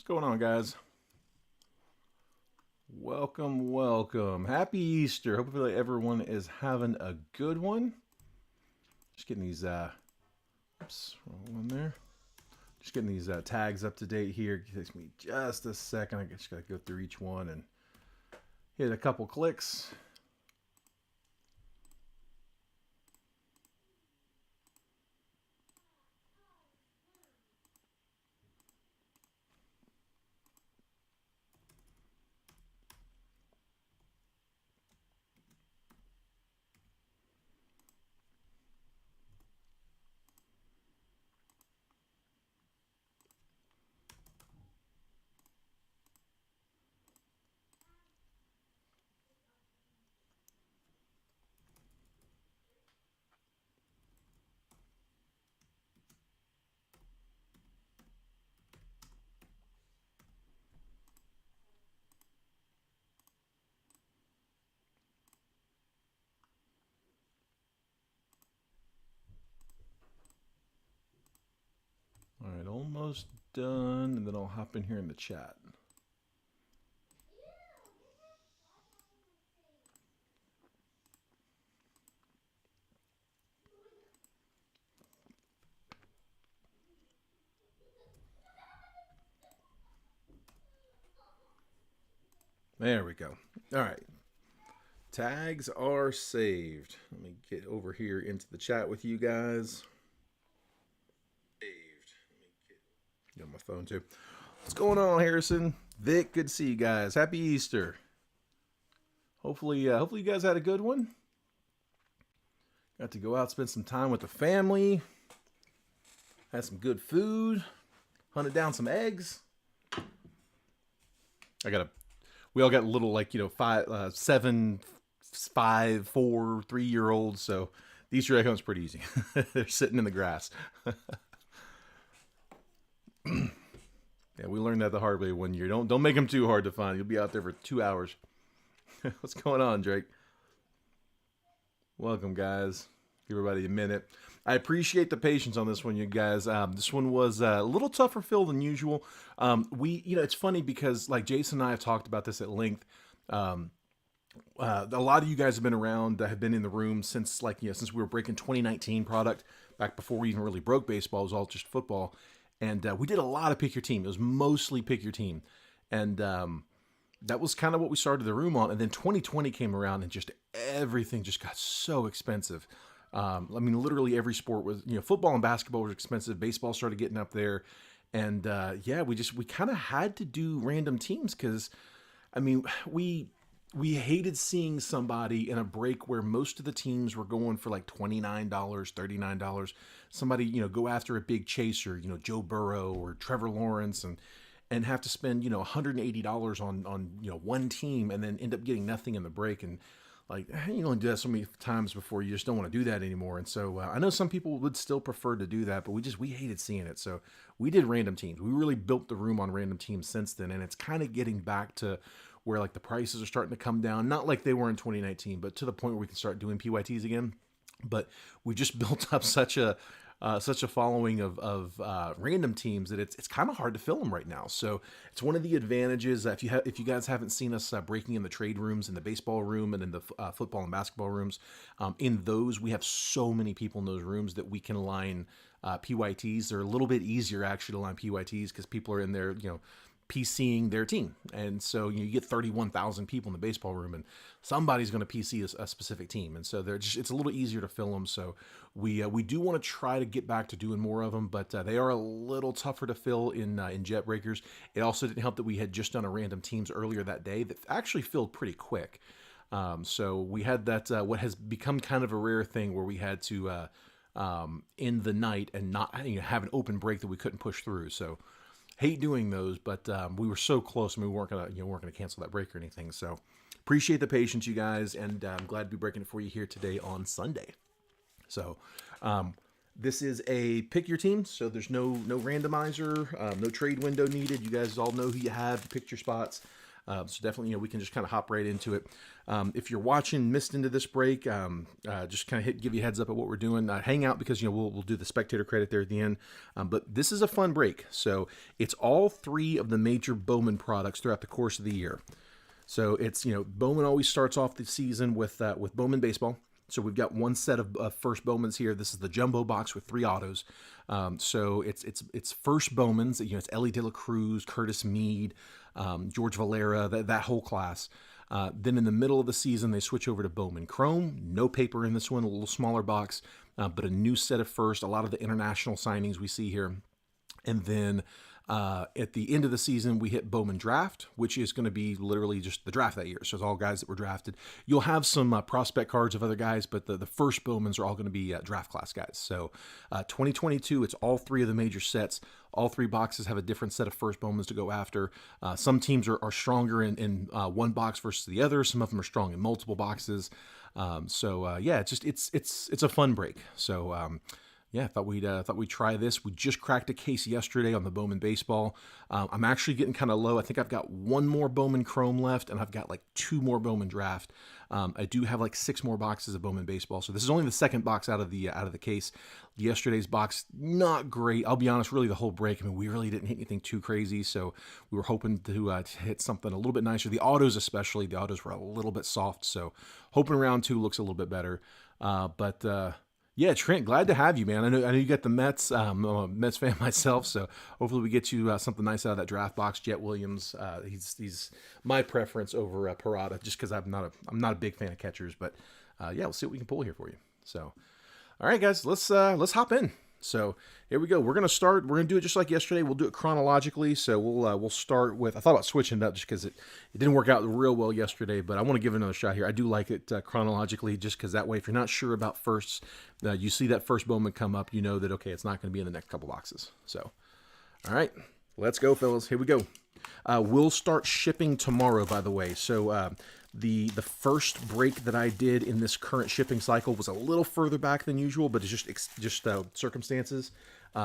going on, guys? Welcome, welcome. Happy Easter. Hopefully everyone is having a good one. Just getting these, oops, wrong one there. Just getting these tags up to date here. It takes me just a second. I just got to go through each one and hit a couple clicks. All right, almost done, and then I'll hop in here in the chat. There we go. All right. Tags are saved. Let me get over here into the chat with you guys. Get on my phone too. What's going on, Harrison? Vic, good to see you guys. Happy Easter. Hopefully you guys had a good one. Got to go out, spend some time with the family. Had some good food. Hunted down some eggs. We all got little, like, 7, 5, 4, 3-year-olds. So the Easter egg hunt's pretty easy. They're sitting in the grass. Yeah, we learned that the hard way one year. Don't make them too hard to find. You'll be out there for 2 hours. What's going on, Drake? Welcome, guys. Give everybody a minute. I appreciate the patience on this one, you guys. This one was a little tougher fill than usual. It's funny because, like, Jason and I have talked about this at length. A lot of you guys have been around, have been in the room since since we were breaking 2019 product, back before we even really broke baseball. It was all just football. And we did a lot of pick your team. It was mostly pick your team. And that was kind of what we started the room on. And then 2020 came around and just everything just got so expensive. Literally every sport was, football and basketball was expensive. Baseball started getting up there. And we kind of had to do random teams because, we hated seeing somebody in a break where most of the teams were going for like $29, $39. Somebody, go after a big chaser, Joe Burrow or Trevor Lawrence and have to spend, $180 on one team and then end up getting nothing in the break. And you only do that so many times before you just don't want to do that anymore. And so I know some people would still prefer to do that, but we hated seeing it. So we did random teams. We really built the room on random teams since then. And it's kind of getting back to where the prices are starting to come down, not like they were in 2019, but to the point where we can start doing PYTs again. But we just built up such a following of random teams that it's kind of hard to fill them right now. So it's one of the advantages. If you guys haven't seen us breaking in the trade rooms, in the baseball room, and in the football and basketball rooms, in those we have so many people in those rooms that we can line PYTs. They're a little bit easier actually to line PYTs because people are in there, PCing their team. And so you get 31,000 people in the baseball room and somebody's going to PC a specific team. And so it's a little easier to fill them. So we do want to try to get back to doing more of them, but they are a little tougher to fill in Jet Breakers. It also didn't help that we had just done a random teams earlier that day that actually filled pretty quick. So we had that, what has become kind of a rare thing where we had to end the night and not have an open break that we couldn't push through. So hate doing those, but we were so close, and we weren't gonna cancel that break or anything. So appreciate the patience, you guys, and I'm glad to be breaking it for you here today on Sunday. So this is a pick your team, so there's no randomizer, no trade window needed. You guys all know who you have, picked your spots. So definitely, we can just kind of hop right into it. If you're watching, missed into this break, just kind of give you a heads up at what we're doing. Hang out because we'll do the spectator credit there at the end. But this is a fun break. So it's all three of the major Bowman products throughout the course of the year. So it's Bowman always starts off the season with Bowman baseball. So we've got one set of first Bowmans here. This is the jumbo box with 3 autos. So it's first Bowmans. It's Ellie De La Cruz, Curtis Mead, George Valera, that whole class. Then in the middle of the season, they switch over to Bowman Chrome. No paper in this one, a little smaller box, but a new set of first. A lot of the international signings we see here. And then at the end of the season, we hit Bowman Draft, which is going to be literally just the draft that year. So it's all guys that were drafted. You'll have some prospect cards of other guys, but the first Bowmans are all going to be draft class guys. So 2022, it's all three of the major sets. All 3 boxes have a different set of first Bowmans to go after. Some teams are stronger in one box versus the other. Some of them are strong in multiple boxes. Yeah, it's a fun break. So yeah, I thought we'd try this. We just cracked a case yesterday on the Bowman baseball. I'm actually getting kind of low. I think I've got 1 more Bowman Chrome left, and I've got like 2 more Bowman Draft. I do have like 6 more boxes of Bowman baseball, so this is only the second box out of the case. Yesterday's box, not great. I'll be honest, really the whole break. I mean, we really didn't hit anything too crazy, so we were hoping to hit something a little bit nicer. The autos especially, the autos were a little bit soft, so hoping round 2 looks a little bit better. Yeah, Trent, glad to have you, man. I know you got the Mets. I'm a Mets fan myself, so hopefully we get you something nice out of that draft box. Jet Williams, he's my preference over Parada, just because I'm not a big fan of catchers. But yeah, we'll see what we can pull here for you. So, all right, guys, let's hop in. So here we go. We're gonna start. We're gonna do it just like yesterday. We'll do it chronologically. So we'll start with. I thought about switching it up just because it didn't work out real well yesterday, but I want to give it another shot here. I do like it chronologically, just because that way, if you're not sure about firsts, you see that first Bowman come up, you know that okay, it's not going to be in the next couple boxes. So, all right, let's go, fellas. Here we go. We'll start shipping tomorrow, by the way. So the first break that I did in this current shipping cycle was a little further back than usual, but it's just circumstances.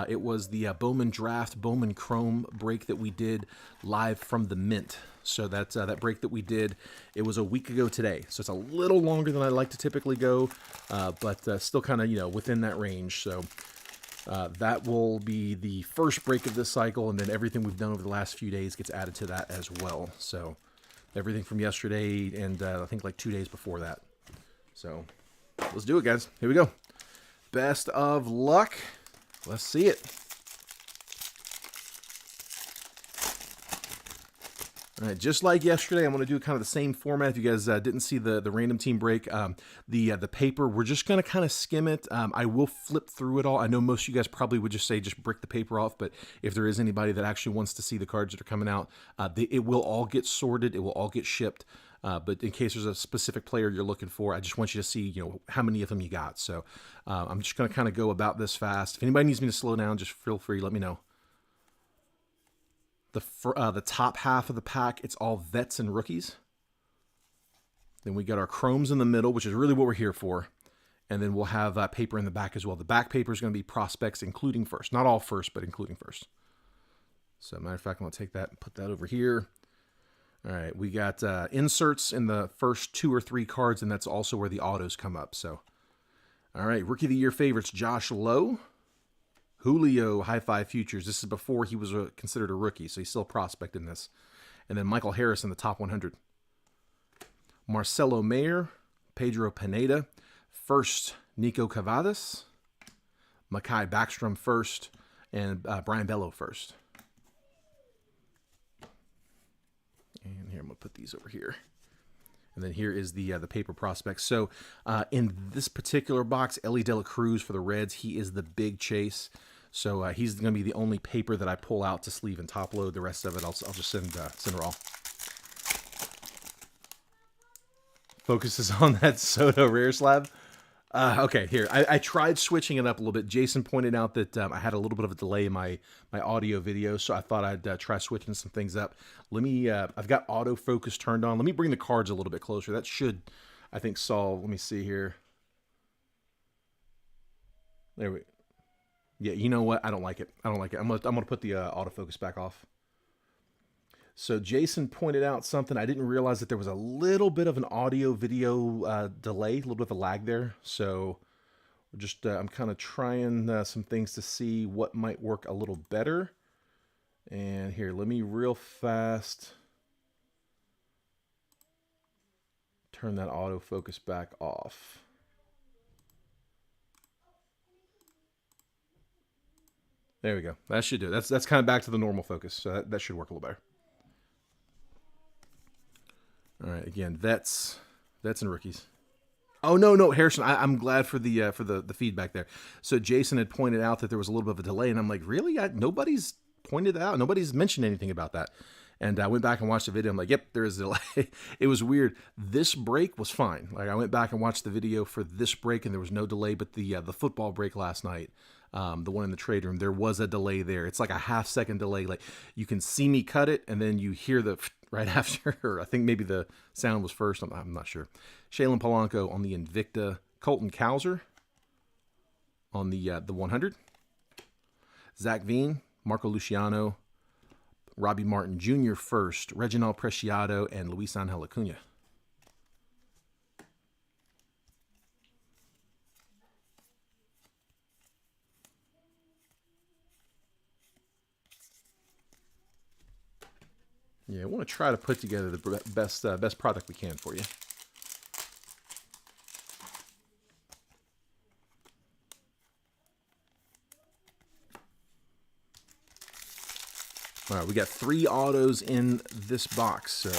It was the Bowman Draft, Bowman Chrome break that we did live from the Mint. So that's that break that we did. It was a week ago today, so it's a little longer than I like to typically go, but still kind of within that range. So that will be the first break of this cycle, and then everything we've done over the last few days gets added to that as well. So everything from yesterday and I think like 2 days before that. So let's do it, guys. Here we go. Best of luck. Let's see it. All right, just like yesterday, I'm going to do kind of the same format. If you guys didn't see the random team break, the paper, we're just going to kind of skim it. I will flip through it all. I know most of you guys probably would just say just break the paper off, but if there is anybody that actually wants to see the cards that are coming out, it will all get sorted. It will all get shipped. But in case there's a specific player you're looking for, I just want you to see, how many of them you got. So I'm just going to kind of go about this fast. If anybody needs me to slow down, just feel free. Let me know. The top half of the pack, it's all vets and rookies. Then we got our chromes in the middle, which is really what we're here for. And then we'll have paper in the back as well. The back paper is going to be prospects, including first. Not all first, but including first. So, matter of fact, I'm going to take that and put that over here. All right, we got inserts in the first 2 or 3 cards, and that's also where the autos come up. So, all right, Rookie of the Year favorites, Josh Lowe. Julio, High Five Futures. This is before he was considered a rookie, so he's still a prospect in this. And then Michael Harris in the top 100. Marcelo Mayer, Pedro Pineda. First, Nico Cavadas. Makai Backstrom first. And Brian Bello first. And here, I'm going to put these over here. And then here is the paper prospects. So in this particular box, Ellie De La Cruz for the Reds, he is the big chase. So he's going to be the only paper that I pull out to sleeve and top load. The rest of it, I'll just send raw. Focuses on that Soto rare slab. Okay, here. I tried switching it up a little bit. Jason pointed out that I had a little bit of a delay in my audio video, so I thought I'd try switching some things up. Let me, I've got autofocus turned on. Let me bring the cards a little bit closer. That should, I think, solve. Let me see here. There we go. Yeah, you know what? I don't like it. I don't like it. I'm gonna put the autofocus back off. So Jason pointed out something. I didn't realize that there was a little bit of an audio video delay, a little bit of a lag there. So we're just I'm kind of trying some things to see what might work a little better. And here, let me real fast turn that autofocus back off. There we go. That should do it. That's kind of back to the normal focus. So that should work a little better. All right, again, vets and rookies. Oh no, Harrison. I'm glad for the feedback there. So Jason had pointed out that there was a little bit of a delay, and I'm like, really? Nobody's pointed out. Nobody's mentioned anything about that. And I went back and watched the video. I'm like, yep, there is a delay. It was weird. This break was fine. Like I went back and watched the video for this break, and there was no delay. But the football break last night, the one in the trade room, there was a delay there. It's like a half-second delay. Like you can see me cut it, and then you hear the right after. Or I think maybe the sound was first. I'm not sure. Shaylin Polanco on the Invicta. Colton Cowser on the 100. Zach Veen, Marco Luciano, Robbie Martin Jr. first, Reginald Preciado, and Luis Angel Acuna. Yeah, I want to try to put together the best product we can for you. All right, we got 3 autos in this box, so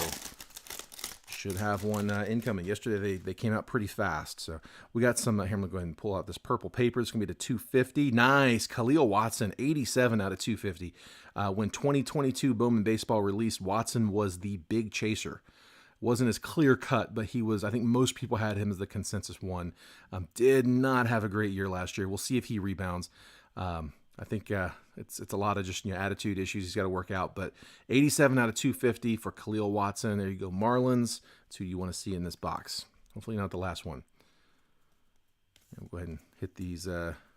should have one incoming. Yesterday they came out pretty fast, so we got some. Here, I'm gonna go ahead and pull out this purple paper. It's gonna be the 250. Nice, Khalil Watson, 87 out of 250. When 2022 Bowman Baseball released, Watson was the big chaser. Wasn't as clear cut, but he was. I think most people had him as the consensus one. Did not have a great year last year. We'll see if he rebounds. I think it's a lot of just attitude issues he's got to work out. But 87 out of 250 for Khalil Watson. There you go, Marlins. That's who you want to see in this box. Hopefully not the last one. I'll go ahead and hit these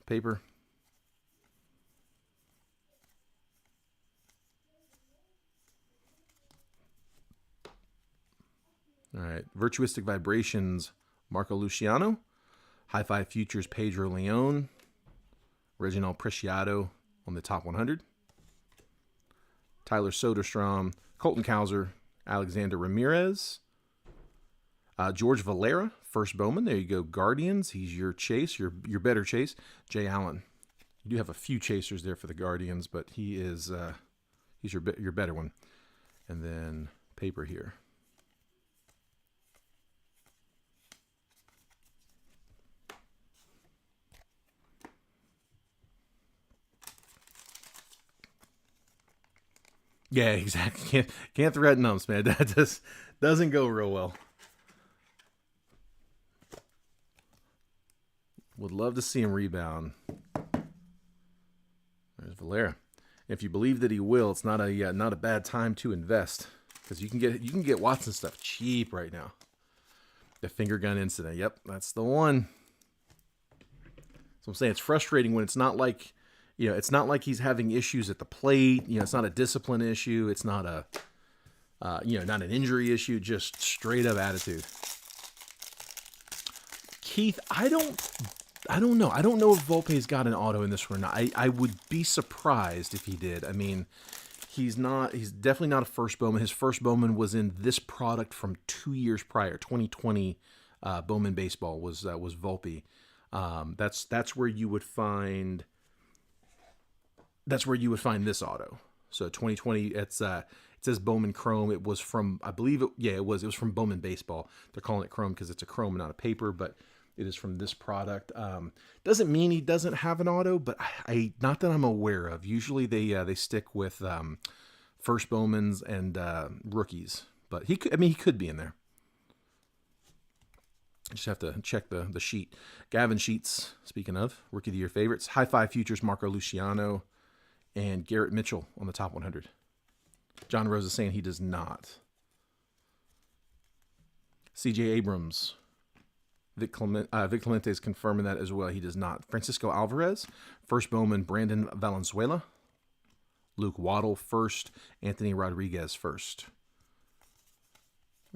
paper. All right, Virtuistic Vibrations, Marco Luciano. High Five Futures, Pedro Leon. Reginald Preciado on the top 100. Tyler Soderstrom, Colton Cowser, Alexander Ramirez. George Valera, first Bowman. There you go, Guardians. He's your chase, your better chase. Jay Allen. You do have a few chasers there for the Guardians, but he's your better one. And then paper here. Yeah, exactly. Can't threaten umps, man. That just doesn't go real well. Would love to see him rebound. There's Valera. If you believe that he will, it's not a bad time to invest because you can get Watson stuff cheap right now. The finger gun incident. Yep, that's the one. So I'm saying it's frustrating when it's not like. It's not like he's having issues at the plate. It's not a discipline issue. It's not not an injury issue. Just straight up attitude. Keith, I don't know. I don't know if Volpe's got an auto in this or not. I would be surprised if he did. I mean, he's definitely not a first Bowman. His first Bowman was in this product from 2 years prior. 2020 Bowman Baseball was Volpe. That's where you would find. That's where you would find this auto. So 2020, it says Bowman Chrome. It was from, I believe it was from Bowman Baseball. They're calling it Chrome because it's a chrome and not a paper, but it is from this product. Doesn't mean he doesn't have an auto, but I not that I'm aware of. Usually they stick with first Bowmans and rookies, but he could be in there. I just have to check the sheet. Gavin Sheets, speaking of Rookie of the Year favorites, High Five Futures, Marco Luciano, and Garrett Mitchell on the top 100. John Rose is saying he does not. C.J. Abrams. Vic Clemente is confirming that as well. He does not. Francisco Alvarez. First Bowman, Brandon Valenzuela. Luke Waddle first, Anthony Rodriguez first.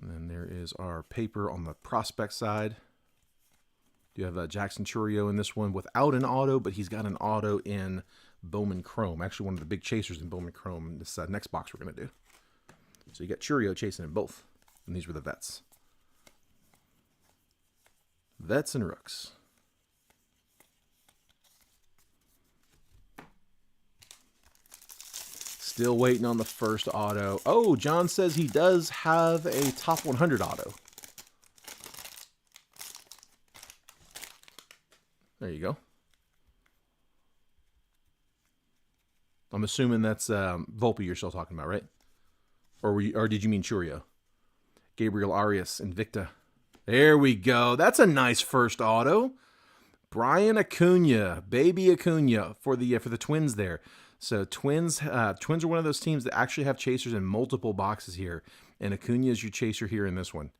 And then there is our paper on the prospect side. You have Jackson Churio in this one without an auto, but he's got an auto in Bowman Chrome. Actually, one of the big chasers in Bowman Chrome in this next box we're going to do. So you got Churio chasing in both. And these were the vets. Vets and rooks. Still waiting on the first auto. Oh, John says he does have a top 100 auto. There you go. I'm assuming that's Volpe you're still talking about, right? Or did you mean Churio? Gabriel Arias, Invicta. There we go. That's a nice first auto. Brian Acuna, baby Acuna for the Twins there. So Twins are one of those teams that actually have chasers in multiple boxes here, and Acuna is your chaser here in this one.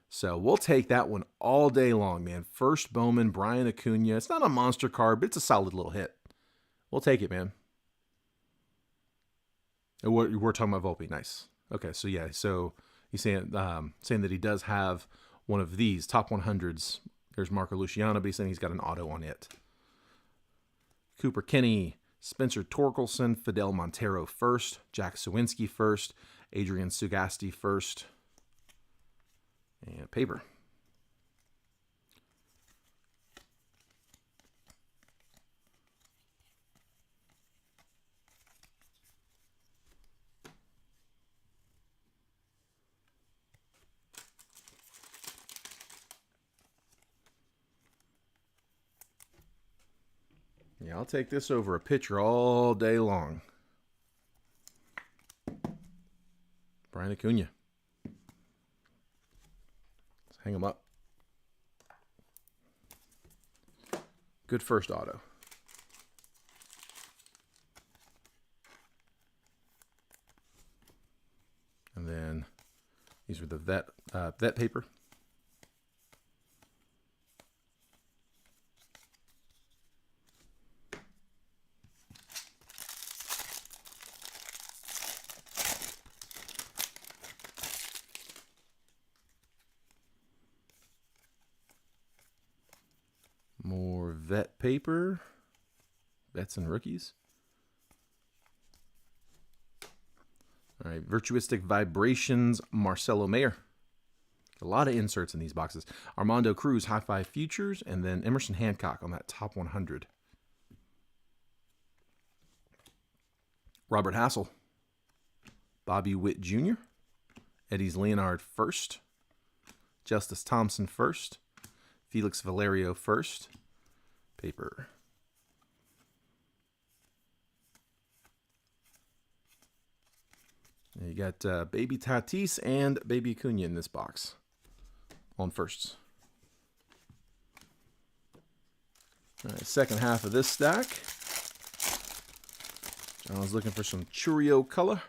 So we'll take that one all day long, man. First Bowman, Brian Acuna. It's not a monster card, but it's a solid little hit. We'll take it, man. We're talking about Volpe. Nice. Okay, so yeah, so he's saying that he does have one of these top 100s. There's Marco Luciano, but he's saying he's got an auto on it. Cooper Kinney, Spencer Torkelson, Fidel Montero first, Jack Sawinski first, Adrian Sugasti first, and paper. Yeah, I'll take this over a pitcher all day long. Brian Acuna. Let's hang him up. Good first auto. And then these are the vet paper. More vet paper. Vets and rookies. All right, Virtuistic Vibrations, Marcelo Mayer. A lot of inserts in these boxes. Armando Cruz, High Five Futures, and then Emerson Hancock on that top 100. Robert Hassel. Bobby Witt Jr. Eddie's Leonard first. Justice Thompson first. Felix Valerio first. Paper. And you got Baby Tatis and Baby Acuna in this box on firsts. All right, second half of this stack. I was looking for some Churio color.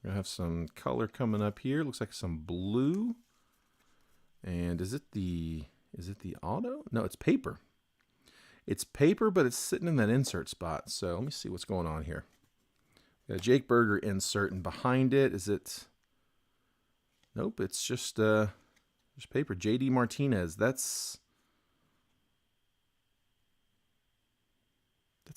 We have some color coming up here. Looks like some blue. And is it the auto? No, it's paper. It's paper, but it's sitting in that insert spot. So let me see what's going on here. Got a Jake Berger insert, and behind it, is it? Nope, it's just paper. JD Martinez. That's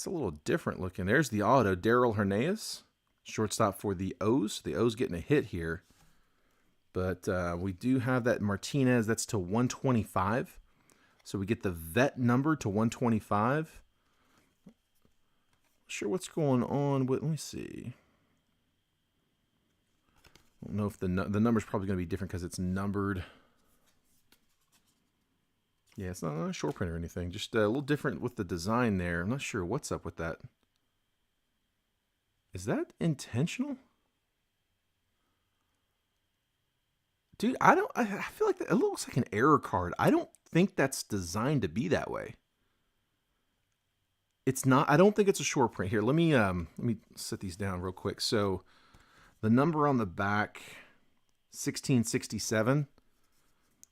a little different looking. There's the auto. Darryl Hernandez. Shortstop for the O's. The O's getting a hit here. But we do have that Martinez. That's to 125. So we get the vet number to 125. Not sure what's going on with... Let me see. I don't know if the number's probably going to be different because it's numbered. Yeah, it's not a short print or anything. Just a little different with the design there. I'm not sure what's up with that. Is that intentional? Dude, I feel like it looks like an error card. I don't think that's designed to be that way. It's not. I don't think it's a short print. Here, let me set these down real quick. So the number on the back, 1667.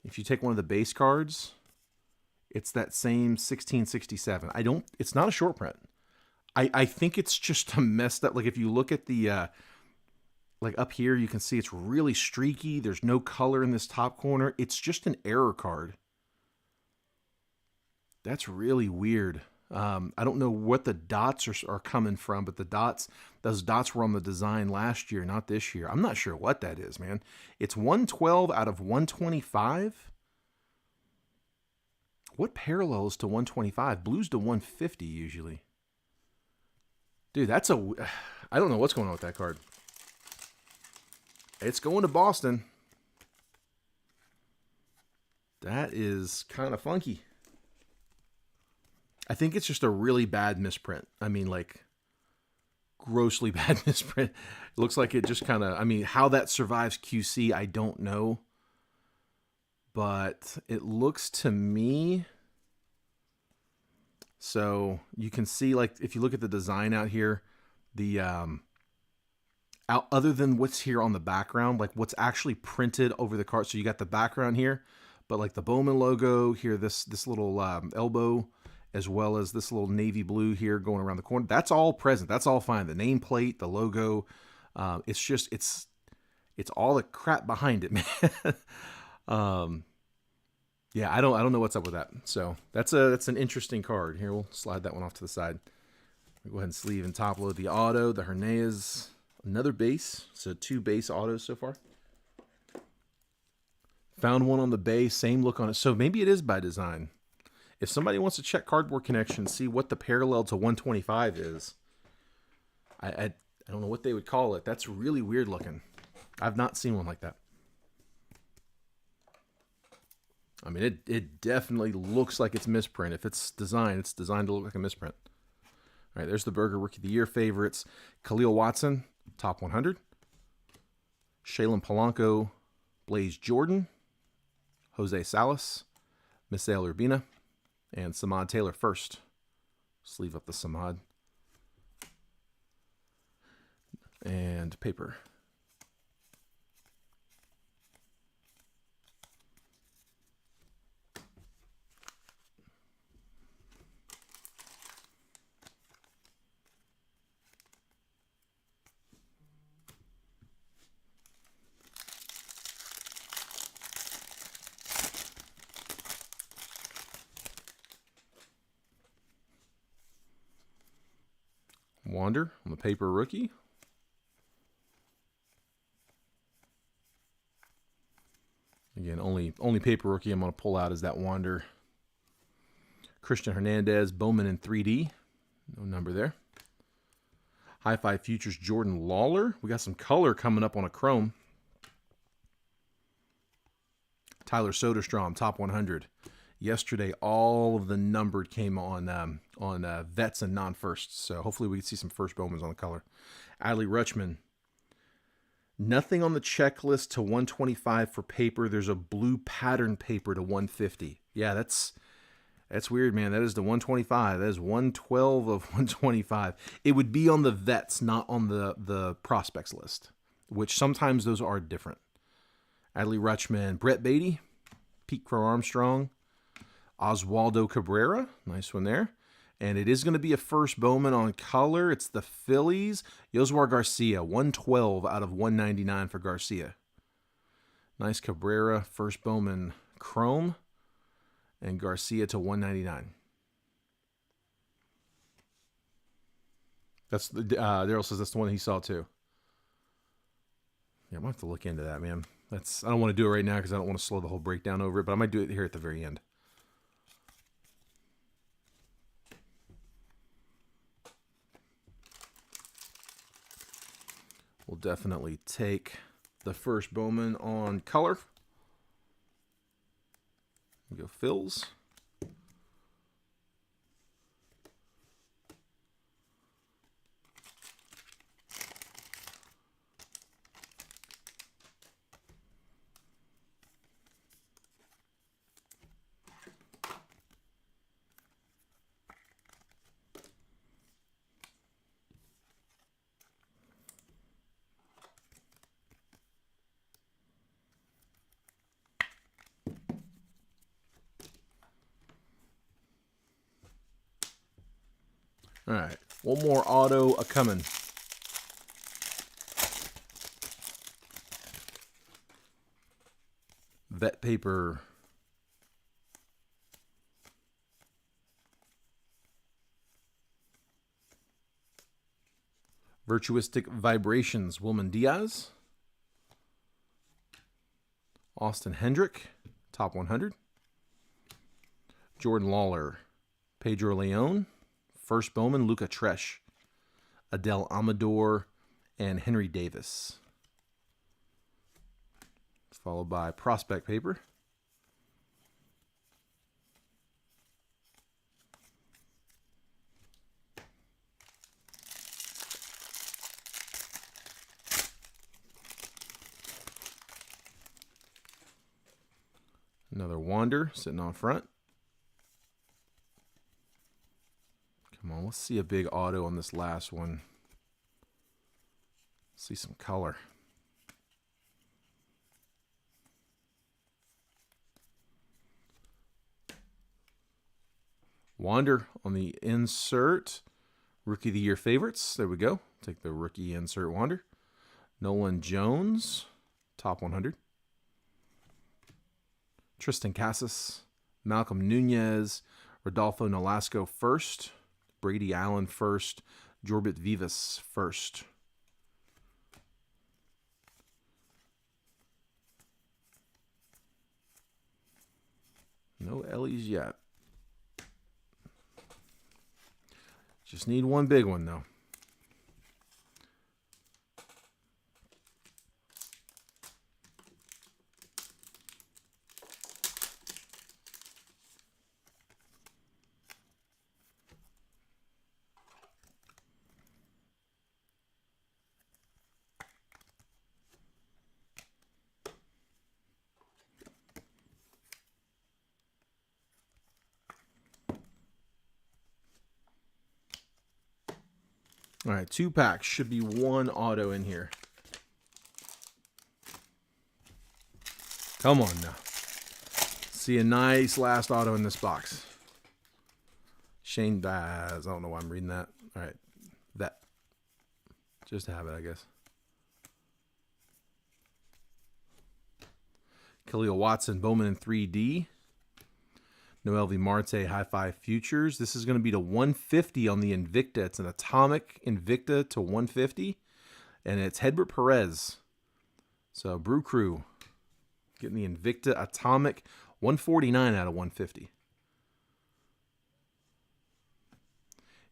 If you take one of the base cards, It's that same 1667. It's not a short print. I think it's just a messed up. Like if you look at the, like up here, you can see it's really streaky. There's no color in this top corner. It's just an error card. That's really weird. I don't know what the dots are coming from, but those dots were on the design last year, not this year. I'm not sure what that is, man. It's 112 out of 125. What parallels to 125? Blues to 150 usually. Dude, I don't know what's going on with that card. It's going to Boston. That is kind of funky. I think it's just a really bad misprint. I mean, like, grossly bad misprint. It looks like it just kind of, I mean, how that survives QC, I don't know. But it looks to me, so you can see, like, if you look at the design out here, the, other than what's here on the background, like what's actually printed over the card. So you got the background here, but like the Bowman logo here, this little elbow, as well as this little navy blue here going around the corner. That's all present. That's all fine. The nameplate, the logo, it's just, it's all the crap behind it, man. Yeah, I don't know what's up with that. So that's an interesting card. Here, we'll slide that one off to the side. We'll go ahead and sleeve and top load the auto, the Hernandez, another base. So 2 base autos so far. Found one on the base, same look on it. So maybe it is by design. If somebody wants to check Cardboard Connection, see what the parallel to 125 is, I don't know what they would call it. That's really weird looking. I've not seen one like that. I mean, it definitely looks like it's misprint. If it's designed to look like a misprint. All right, there's the Burger Rookie of the Year favorites. Khalil Watson, top 100. Shaylin Polanco, Blaze Jordan, Jose Salas, Misael Urbina, and Samad Taylor first. Sleeve up the Samad. And paper. Wander on the paper rookie. Again, only paper rookie I'm going to pull out is that Wander. Christian Hernandez, Bowman in 3D. No number there. Hi-Fi Futures, Jordan Lawler. We got some color coming up on a chrome. Tyler Soderstrom, top 100. Yesterday, all of the numbered came on vets and non-firsts. So hopefully we can see some first Bowmans on the color. Adley Rutschman. Nothing on the checklist to 125 for paper. There's a blue pattern paper to 150. Yeah, that's weird, man. That is the 125. That is 112 of 125. It would be on the vets, not on the prospects list, which sometimes those are different. Adley Rutschman, Brett Beatty, Pete Crow Armstrong, Oswaldo Cabrera, nice one there. And it is going to be a first Bowman on color. It's the Phillies. Yoswar Garcia, 112 out of 199 for Garcia. Nice Cabrera, first Bowman chrome. And Garcia to 199. That's the Daryl says that's the one he saw too. Yeah, I'm gonna have to look into that, man. I don't want to do it right now because I don't want to slow the whole breakdown over it, but I might do it here at the very end. We'll definitely take the first Bowman on color. We go Phils. All right, one more auto a-coming. Vet paper. Virtuistic Vibrations, Wilman Diaz. Austin Hendrick, top 100. Jordan Lawler, Pedro Leon. First Bowman, Luca Tresh. Adele Amador, and Henry Davis. Followed by prospect paper. Another Wander sitting on front. Come on, let's see a big auto on this last one. See some color. Wander on the insert. Rookie of the Year favorites. There we go. Take the rookie insert Wander. Nolan Jones, top 100. Tristan Casas, Malcolm Nunez, Rodolfo Nolasco first, Brady Allen first, Jorbit Vivas first. No Ellies yet. Just need one big one, though. All right, 2 packs. Should be 1 auto in here. Come on now. See a nice last auto in this box. Shane Baz. I don't know why I'm reading that. All right, that. Just to have it, I guess. Khalil Watson, Bowman in 3D. Noel V. Marte, High Five Futures. This is going to be to 150 on the Invicta. It's an Atomic Invicta to 150. And it's Hedbert Perez. So, Brew Crew getting the Invicta Atomic 149 out of 150.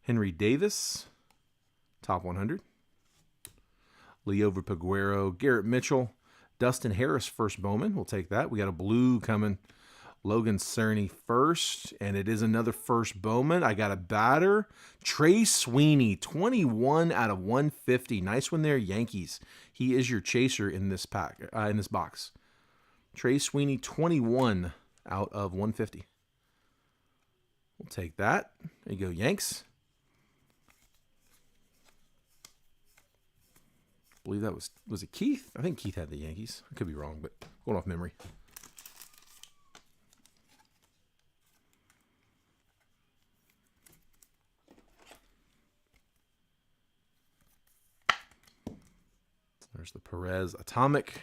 Henry Davis, top 100. Liover Peguero, Garrett Mitchell, Dustin Harris, first Bowman. We'll take that. We got a blue coming. Logan Cerny first, and it is another first Bowman. I got a batter. Trey Sweeney, 21 out of 150. Nice one there, Yankees. He is your chaser in this pack, in this box. Trey Sweeney, 21 out of 150. We'll take that. There you go, Yanks. I believe that was it Keith? I think Keith had the Yankees. I could be wrong, but going off memory. There's the Perez Atomic.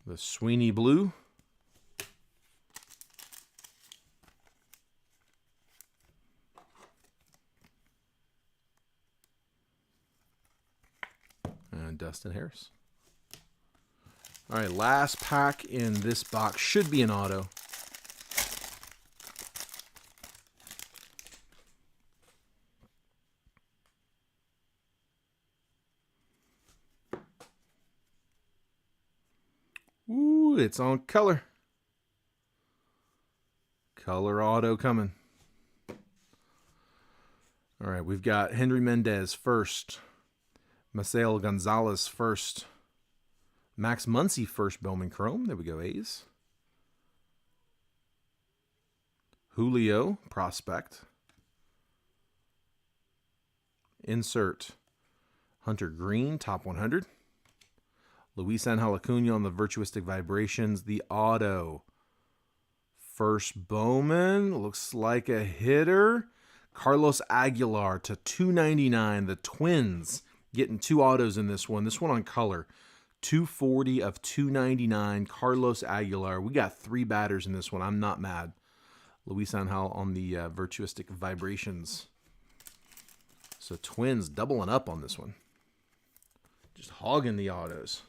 The Sweeney Blue. And Dustin Harris. All right, last pack in this box should be an auto. Ooh, it's on color. Color auto coming. All right, we've got Henry Mendez first. Maciel Gonzalez first. Max Muncy first Bowman Chrome. There we go, A's. Julio, prospect. Insert. Hunter Green, top 100. Luisangel Acuna on the Virtuistic Vibrations. The auto. First Bowman. Looks like a hitter. Carlos Aguilar to 299. The Twins getting 2 autos in this one. This one on color. 240 of 299. Carlos Aguilar. We got 3 batters in this one. I'm not mad. Luisangel on the Virtuistic Vibrations. So Twins doubling up on this one. Just hogging the autos.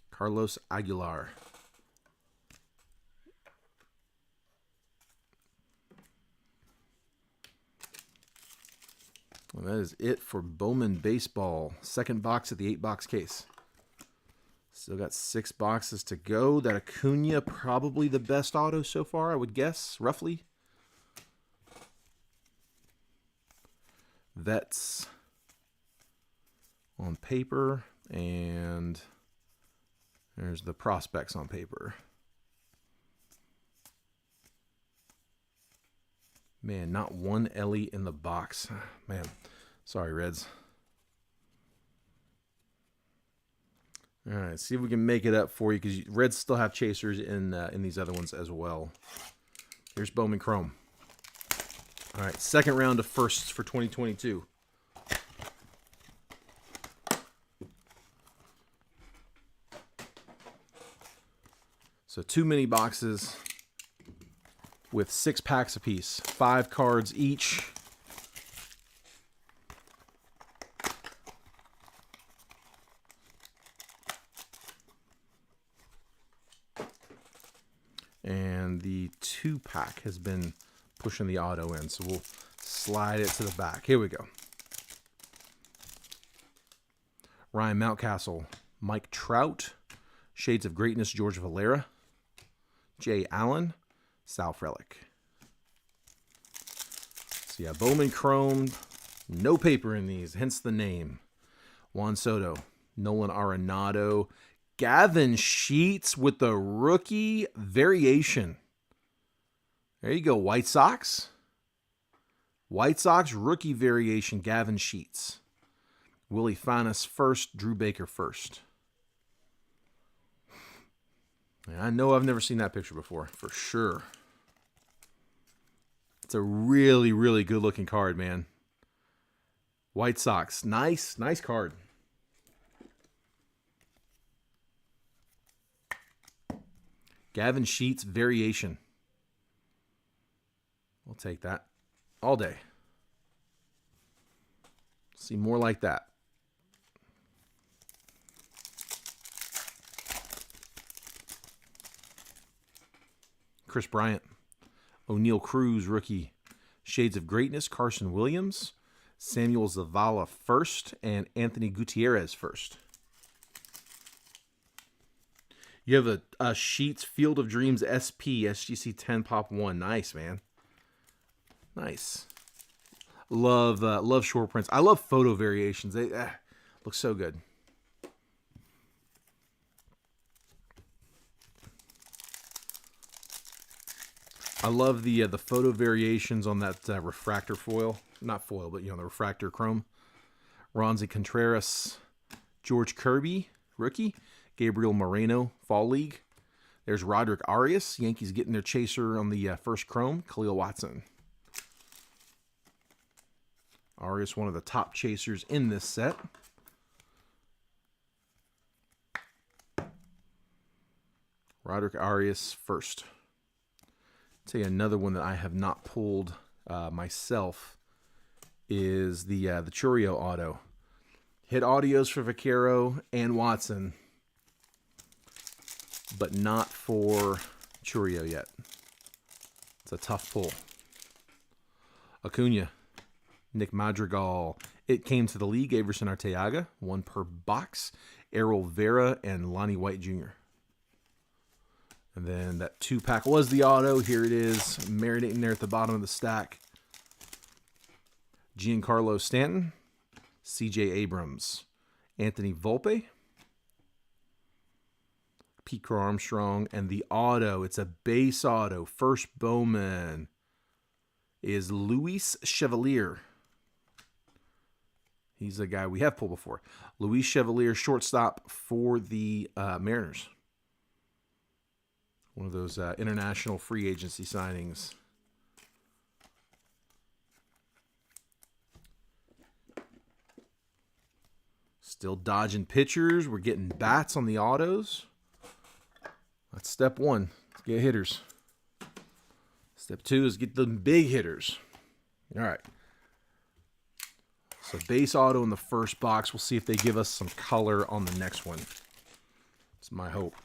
Carlos Aguilar. Well, that is it for Bowman Baseball. Second box of the 8-box case. Still got 6 boxes to go. That Acuna, probably the best auto so far, I would guess, roughly. Vets on paper, and there's the prospects on paper. Man, not one Ellie in the box. Man, sorry, Reds. All right, see if we can make it up for you, because Reds still have chasers in these other ones as well. Here's Bowman Chrome. All right, second round of firsts for 2022. So 2 mini boxes with 6 packs apiece, 5 cards each. And the 2-pack has been pushing the auto in, so we'll slide it to the back. Here we go. Ryan Mountcastle, Mike Trout, Shades of Greatness, George Valera, Jay Allen, Sal Frelick. So yeah, Bowman Chrome, no paper in these, hence the name. Juan Soto, Nolan Arenado, Gavin Sheets with the rookie variation. There you go, White Sox. White Sox rookie variation, Gavin Sheets. Willie Fanas first, Drew Baker first. And I know I've never seen that picture before, for sure. It's a really, really good looking card, man. White Sox, nice card. Gavin Sheets variation. We'll take that all day. See more like that. Chris Bryant, O'Neal Cruz, rookie. Shades of Greatness, Carson Williams, Samuel Zavala first, and Anthony Gutierrez first. You have a Sheets Field of Dreams SP, SGC 10 Pop 1. Nice, man. Nice. Love short prints. I love photo variations. They look so good. I love the photo variations on that refractor foil. Not foil, but the refractor chrome. Ronzi Contreras, George Kirby, rookie. Gabriel Moreno, Fall League. There's Roderick Arias. Yankees getting their chaser on the first chrome. Khalil Watson. Arias, one of the top chasers in this set. Roderick Arias first. Tell you another one that I have not pulled myself is the Churio auto. Hit audios for Vaquero and Watson, but not for Churio yet. It's a tough pull. Acuna, Nick Madrigal. It came to the league. Averson Arteaga, 1 per box. Errol Vera and Lonnie White Jr. And then that 2-pack was the auto. Here it is, marinating there at the bottom of the stack. Giancarlo Stanton, C.J. Abrams, Anthony Volpe, Pete Crow Armstrong, and the auto. It's a base auto. First Bowman is Luis Chevalier. He's a guy we have pulled before. Luis Chevalier, shortstop for the Mariners. One of those international free agency signings. Still dodging pitchers. We're getting bats on the autos. That's step one. Let's get hitters. Step two is get the big hitters. All right. So base auto in the first box. We'll see if they give us some color on the next one. It's my hope.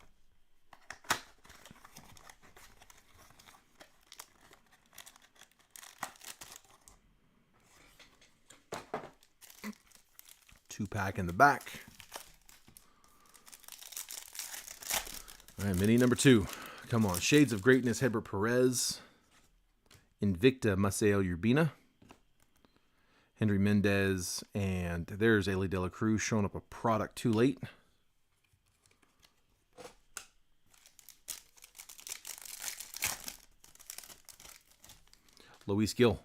Two-pack in the back. All right, mini number 2. Come on. Shades of Greatness, Hedbert Perez. Invicta, Maceo Urbina. Henry Mendez. And there's Ellie De La Cruz showing up a product too late. Luis Gil.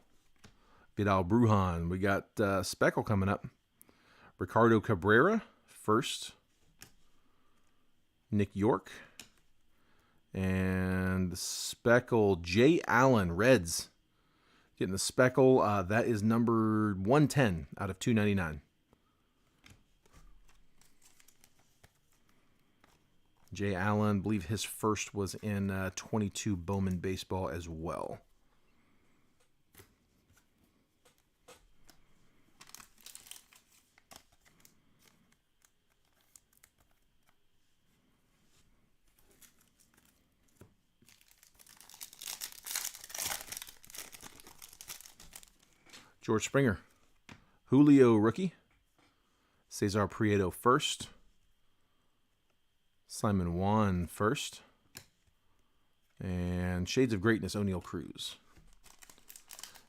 Vidal Brujan. We got Speckle coming up. Ricardo Cabrera, first. Nick York. And the Speckle, Jay Allen, Reds. Getting the Speckle. That is number 110 out of 299. Jay Allen, I believe his first was in 22 Bowman baseball as well. George Springer. Julio, rookie. Cesar Prieto, first. Simon Juan, first. And Shades of Greatness, O'Neal Cruz.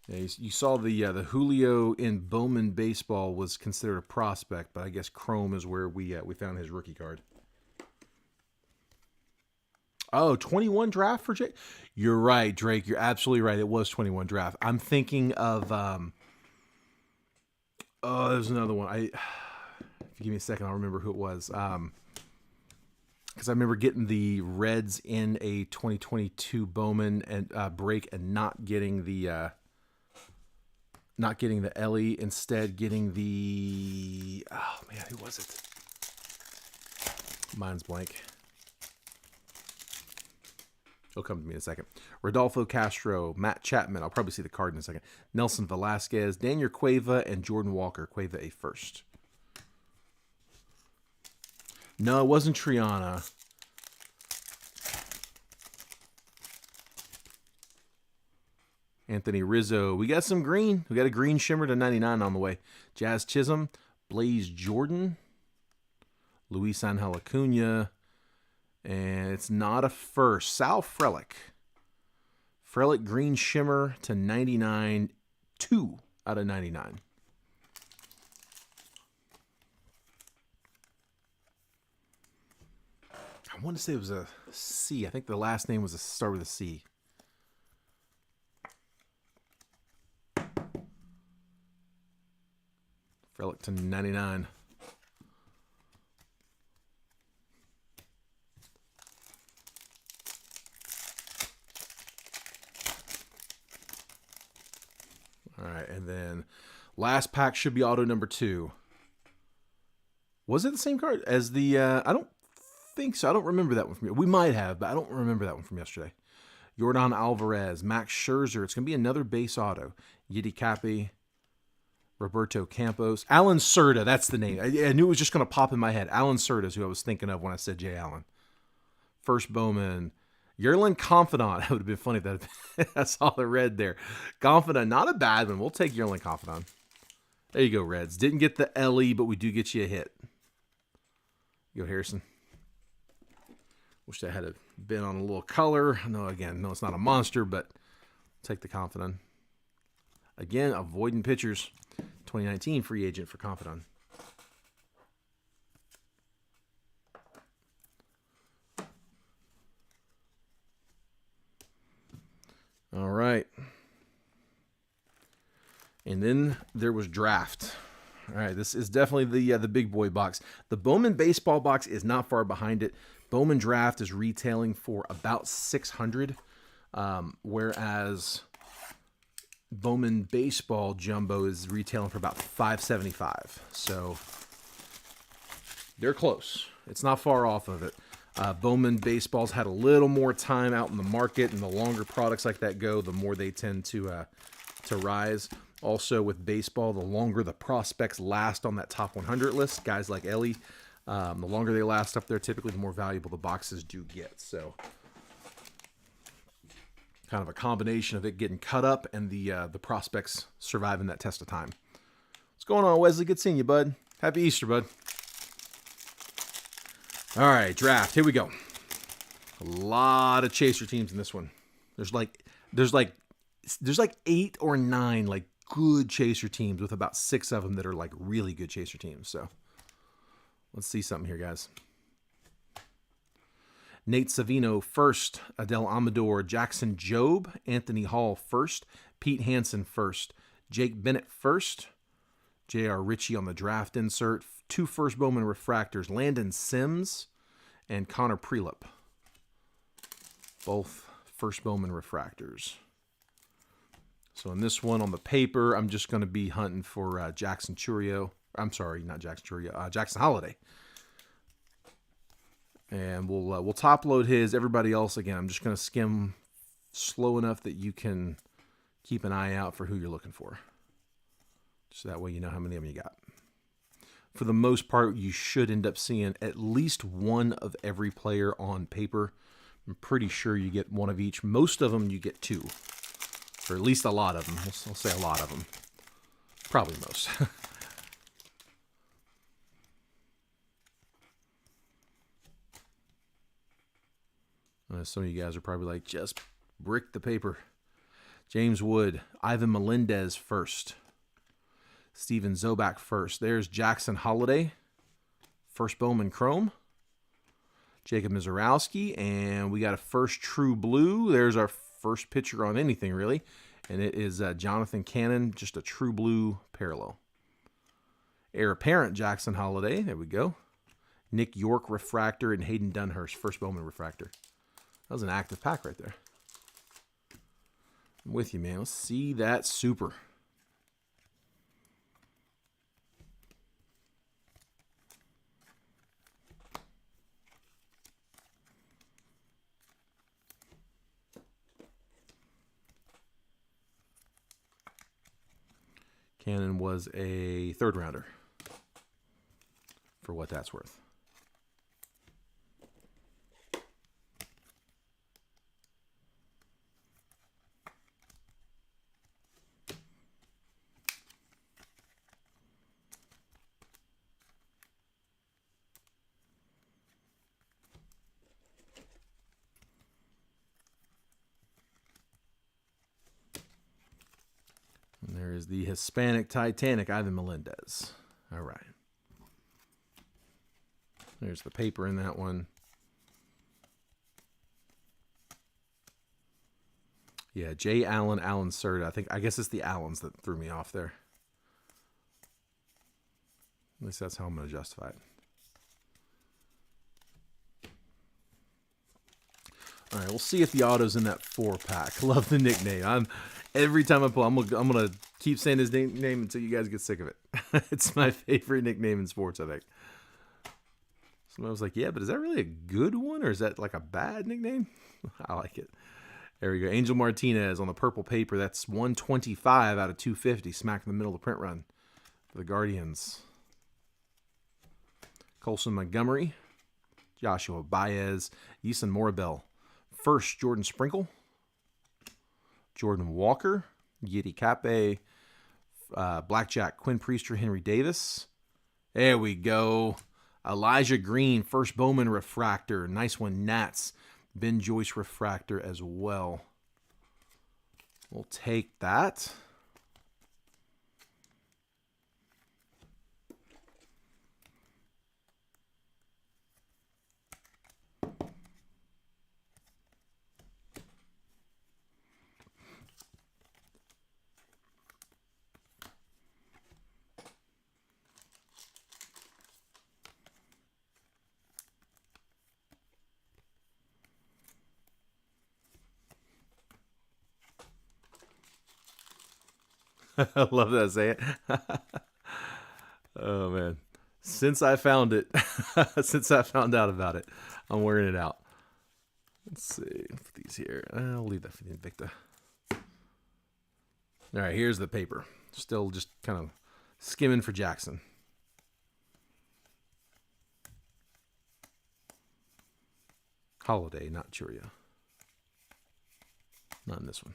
Yeah, you saw the Julio in Bowman baseball was considered a prospect, but I guess Chrome is where we found his rookie card. Oh, 21 draft for Jake? You're right, Drake. You're absolutely right. It was 21 draft. I'm thinking of... there's another one. If you give me a second, I'll remember who it was. Because I remember getting the Reds in a 2022 Bowman and break and not getting the Ellie, instead getting the... Oh, man, who was it? Mine's blank. It'll come to me in a second. Rodolfo Castro, Matt Chapman. I'll probably see the card in a second. Nelson Velasquez, Daniel Cueva, and Jordan Walker. Cueva a first. No, it wasn't Triana. Anthony Rizzo. We got some green. We got a green shimmer to 99 on the way. Jazz Chisholm, Blaze Jordan, Luis Angel Acuna. And it's not a first. Sal Frelick. Frelick green shimmer to 99. 2 out of 99. I want to say it was a C. I think the last name was start with a C. Frelick to 99. All right, and then last pack should be auto number 2. Was it the same card as the... I don't think so. I don't remember that one from you. We might have, but I don't remember that one from yesterday. Yordan Alvarez, Max Scherzer. It's going to be another base auto. Yiddy Cappy, Roberto Campos. Alan Serta, that's the name. I knew it was just going to pop in my head. Alan Serta is who I was thinking of when I said Jay Allen. First Bowman. Yerlin Confidant. That would have been funny if that I saw the red there. Confidant, not a bad one. We'll take Yerlin Confidant. There you go, Reds. Didn't get the LE, but we do get you a hit. Go, Harrison. Wish that had been on a little color. No, again, no, it's not a monster, but take the Confidant. Again, avoiding pitchers. 2019 free agent for Confidant. All right. And then there was draft. All right, this is definitely the big boy box. The Bowman baseball box is not far behind it. Bowman draft is retailing for about $600, whereas Bowman baseball jumbo is retailing for about $575. So they're close. It's not far off of it. Bowman baseball's had a little more time out in the market, and the longer products like that go, the more they tend to rise. Also, with baseball, the longer the prospects last on that top 100 list, guys like Ellie, the longer they last up there, typically the more valuable the boxes do get. So, kind of a combination of it getting cut up and the prospects surviving that test of time. What's going on, Wesley? Good seeing you, bud. Happy Easter, bud. All right, draft. Here we go. A lot of chaser teams in this one. There's like 8 or 9 like good chaser teams, with about 6 of them that are like really good chaser teams. So let's see something here, guys. Nate Savino first, Adele Amador, Jackson Jobe, Anthony Hall first, Pete Hansen first, Jake Bennett first, J.R. Ritchie on the draft insert, 2 first Bowman refractors, Landon Sims and Connor Prelip. Both first Bowman refractors. So in this one on the paper, I'm just going to be hunting for Jackson Churio. I'm sorry, not Jackson Churio, Jackson Holiday. And we'll top load his. Everybody else, again, I'm just going to skim slow enough that you can keep an eye out for who you're looking for. So that way you know how many of them you got. For the most part, you should end up seeing at least one of every player on paper. I'm pretty sure you get one of each. Most of them you get 2. Or at least a lot of them. I'll say a lot of them. Probably most. Some of you guys are probably like, just brick the paper. James Wood, Ivan Melendez first. Steven Zobak first. There's Jackson Holiday, first Bowman Chrome. Jacob Mizorowski, and we got a first True Blue. There's our first picture on anything, really. And it is Jonathan Cannon, just a True Blue parallel. Heir apparent Jackson Holiday. There we go. Nick York refractor and Hayden Dunhurst, first Bowman refractor. That was an active pack right there. I'm with you, man. Let's see that super. Cannon was a 3rd rounder, for what that's worth. And there is the Hispanic Titanic, Ivan Melendez. All right. There's the paper in that one. Yeah, J. Allen Serta. I guess it's the Allens that threw me off there. At least that's how I'm going to justify it. All right, we'll see if the auto's in that 4-pack. Love the nickname. Every time I pull, I'm gonna keep saying his name until you guys get sick of it. It's my favorite nickname in sports, I think. Somebody was like, "Yeah, but is that really a good one, or is that like a bad nickname?" I like it. There we go. Angel Martinez on the purple paper. That's 125 out of 250. Smack in the middle of the print run for the Guardians. Colson Montgomery, Joshua Baez, Eason Morabel. First, Jordan Sprinkle, Jordan Walker, Yeti Cape, Blackjack, Quinn Priester, Henry Davis. There we go. Elijah Green, first Bowman refractor. Nice one, Nats. Ben Joyce refractor as well. We'll take that. I love that. Say it. Oh man. Since I found it, since I found out about it, I'm wearing it out. Let's see. Put these here. I'll leave that for the Invicta. All right, here's the paper. Still just kind of skimming for Jackson. Holiday, not Churio. Not in this one.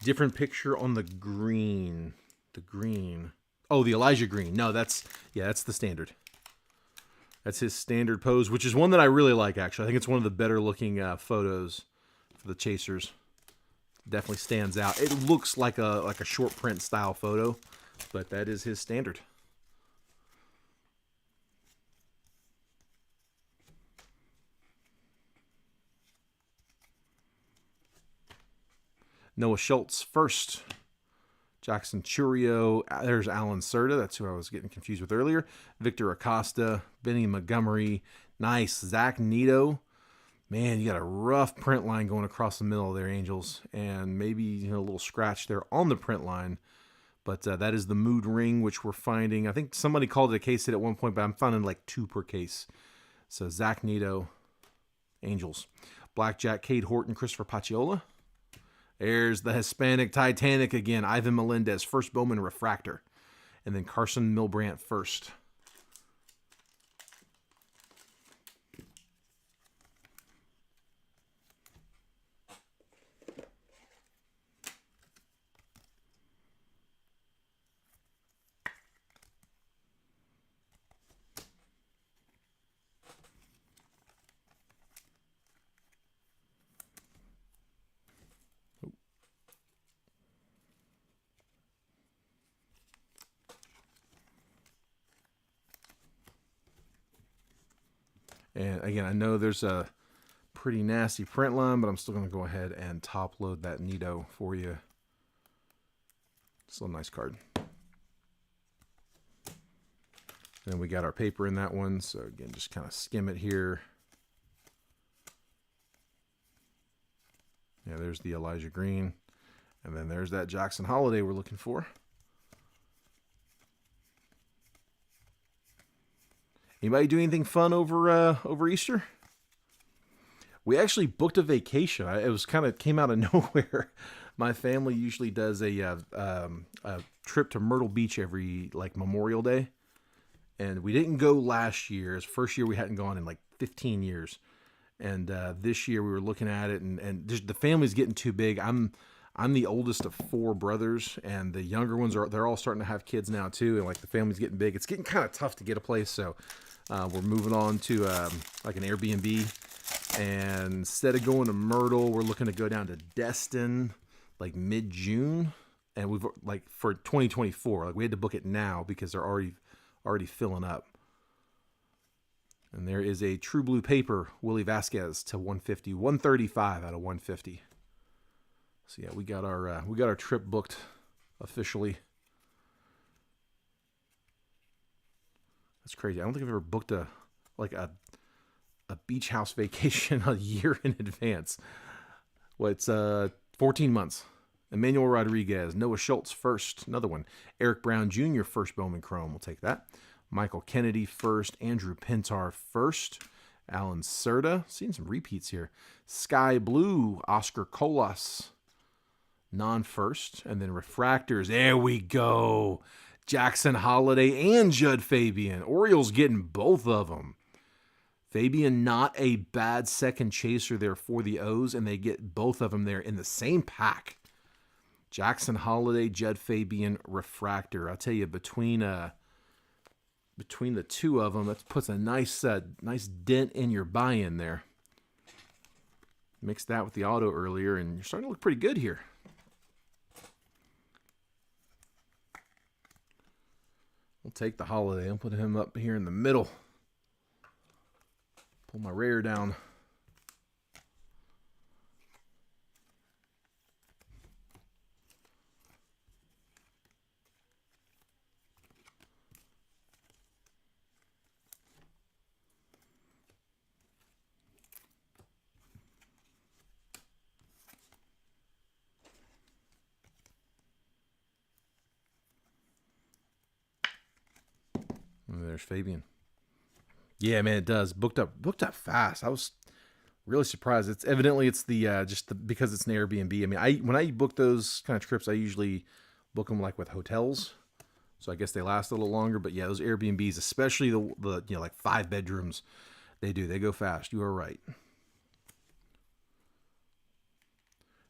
Different picture on the green. The green. Oh, the Elijah Green. No, that's the standard. That's his standard pose, which is one that I really like, actually. I think it's one of the better looking photos for the Chasers. Definitely stands out. It looks like a short print style photo, but that is his standard. Noah Schultz first. Jackson Churio. There's Alan Serta. That's who I was getting confused with earlier. Victor Acosta. Benny Montgomery. Nice. Zach Nito. Man, you got a rough print line going across the middle there, Angels. And maybe a little scratch there on the print line. But that is the Mood Ring, which we're finding. I think somebody called it a case hit at one point, but I'm finding like 2 per case. So Zach Nito, Angels. Blackjack, Cade Horton, Christopher Pacciola. There's the Hispanic Titanic again. Ivan Melendez, first Bowman refractor. And then Carson Milbrandt first. And again, I know there's a pretty nasty print line, but I'm still going to go ahead and top load that Nito for you. Still a nice card. And we got our paper in that one. So again, just kind of skim it here. Yeah, there's the Elijah Green. And then there's that Jackson Holiday we're looking for. Anybody do anything fun over Easter? We actually booked a vacation. It was came out of nowhere. My family usually does a trip to Myrtle Beach every Memorial Day, and we didn't go last year. It's the first year we hadn't gone in like 15 years, and this year we were looking at it, and just, the family's getting too big. I'm the oldest of 4 brothers, and the younger ones they're all starting to have kids now too, and the family's getting big. It's getting kind of tough to get a place, so we're moving on to an Airbnb. And instead of going to Myrtle, we're looking to go down to Destin, mid-June, and we've for 2024. We had to book it now because they're already filling up. And there is a True Blue paper, Willie Vasquez to 150, 135 out of 150. So yeah, we got our trip booked officially. That's crazy. I don't think I've ever booked a beach house vacation a year in advance. Well, it's 14 months. Emmanuel Rodriguez, Noah Schultz first, another one. Eric Brown Jr. first Bowman Chrome, we'll take that. Michael Kennedy first, Andrew Pintar first, Alan Serta, seeing some repeats here. Sky Blue, Oscar Colas, non-first, and then refractors. There we go. Jackson Holiday and Judd Fabian. Orioles getting both of them. Fabian, not a bad second chaser there for the O's, and they get both of them there in the same pack. Jackson Holiday, Judd Fabian, refractor. I'll tell you, between the two of them, that puts a nice dent in your buy-in there. Mix that with the auto earlier, and you're starting to look pretty good here. We'll take the Holiday and put him up here in the middle. Pull my rare down. There's Fabian. Yeah, man, it does. Booked up fast. I was really surprised. It's evidently it's the because it's an Airbnb. I mean, when I book those kind of trips, I usually book them like with hotels, so I guess they last a little longer. But yeah, those Airbnbs, especially the like 5 bedrooms, they go fast. You are right.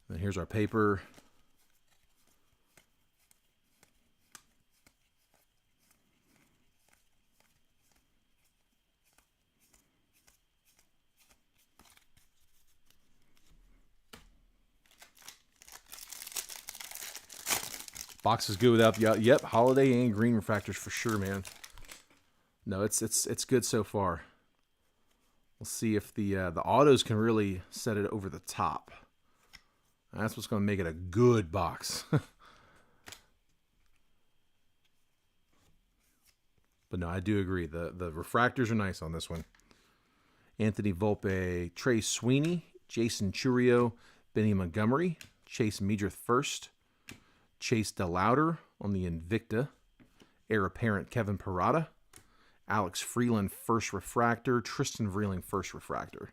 And here's our paper. Box is good without the yep, holiday and green refractors for sure, man. No, it's good so far. We'll see if the autos can really set it over the top. That's what's going to make it a good box. But no, I do agree. The refractors are nice on this one. Anthony Volpe, Trey Sweeney, Jason Churio, Benny Montgomery, Chase Meadrith first, Chase DeLauder on the Invicta, heir apparent Kevin Parada, Alex Freeland first refractor, Tristan Vreeling first refractor.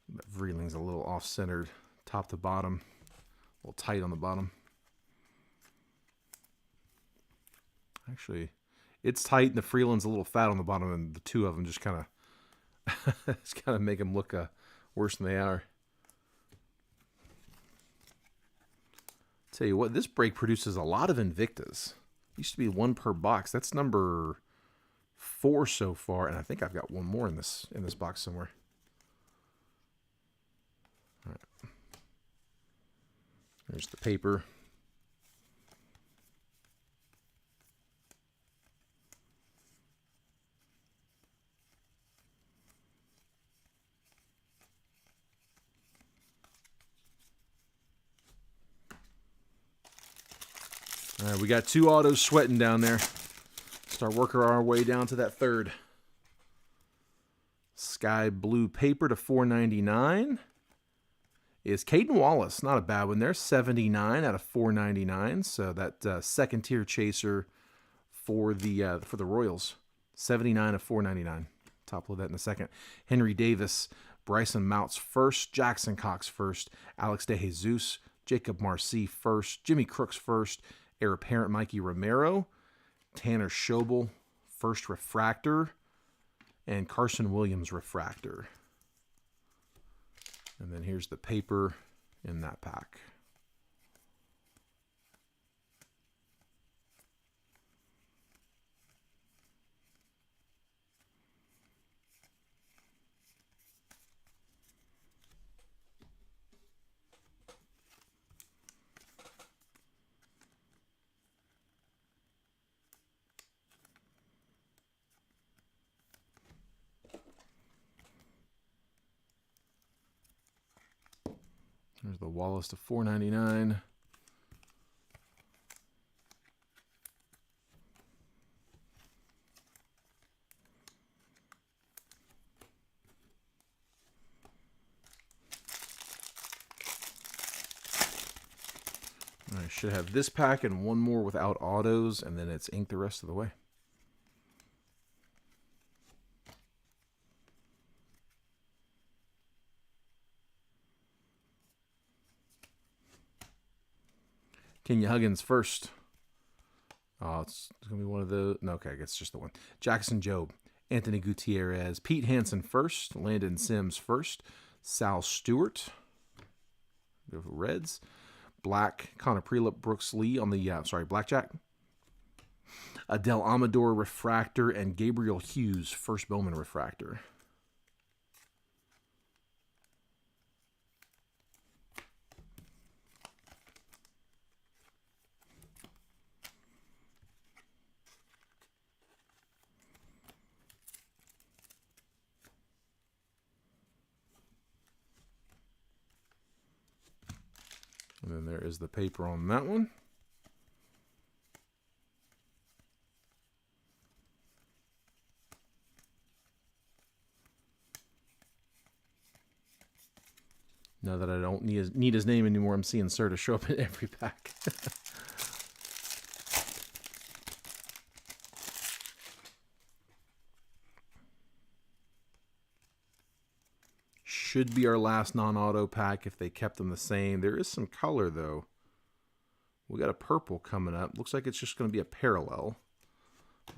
But Vreeling's a little off-centered, top to bottom, a little tight on the bottom. Actually, it's tight and the Freeland's a little fat on the bottom, and the two of them just kind of make them look worse than they are. Tell you what, this break produces a lot of Invictas. Used to be 1 per box. That's number 4 so far, and I think I've got one more in this box somewhere. All right. There's the paper. All right, we got 2 autos sweating down there. Start working our way down to that third. Sky blue paper to $4.99 is Caden Wallace. Not a bad one there. 79 out of $4.99. So that second tier chaser for the Royals. 79 of $4.99. Top load that in a second. Henry Davis, Bryson Mounts first, Jackson Cox first, Alex DeJesus, Jacob Marcy first, Jimmy Crooks first, heir apparent Mikey Romero, Tanner Schobel, first refractor, and Carson Williams refractor. And then here's the paper in that pack. There's the Wallace to $4.99. I should have this pack and one more without autos, and then it's ink the rest of the way. Kenya Huggins first. Oh, it's going to be one of the... No, okay, I guess it's just the one. Jackson Jobe, Anthony Gutierrez, Pete Hansen first, Landon Sims first, Sal Stewart, go for Reds, Black, Connor Prelip, Brooks Lee on the, Blackjack, Adele Amador refractor, and Gabriel Hughes first Bowman refractor. And then there is the paper on that one. Now that I don't need his name anymore, I'm seeing Sir to show up in every pack. should be our last non-auto pack if they kept them the same. There is some color, though. We got a purple coming up. Looks like it's just going to be a parallel.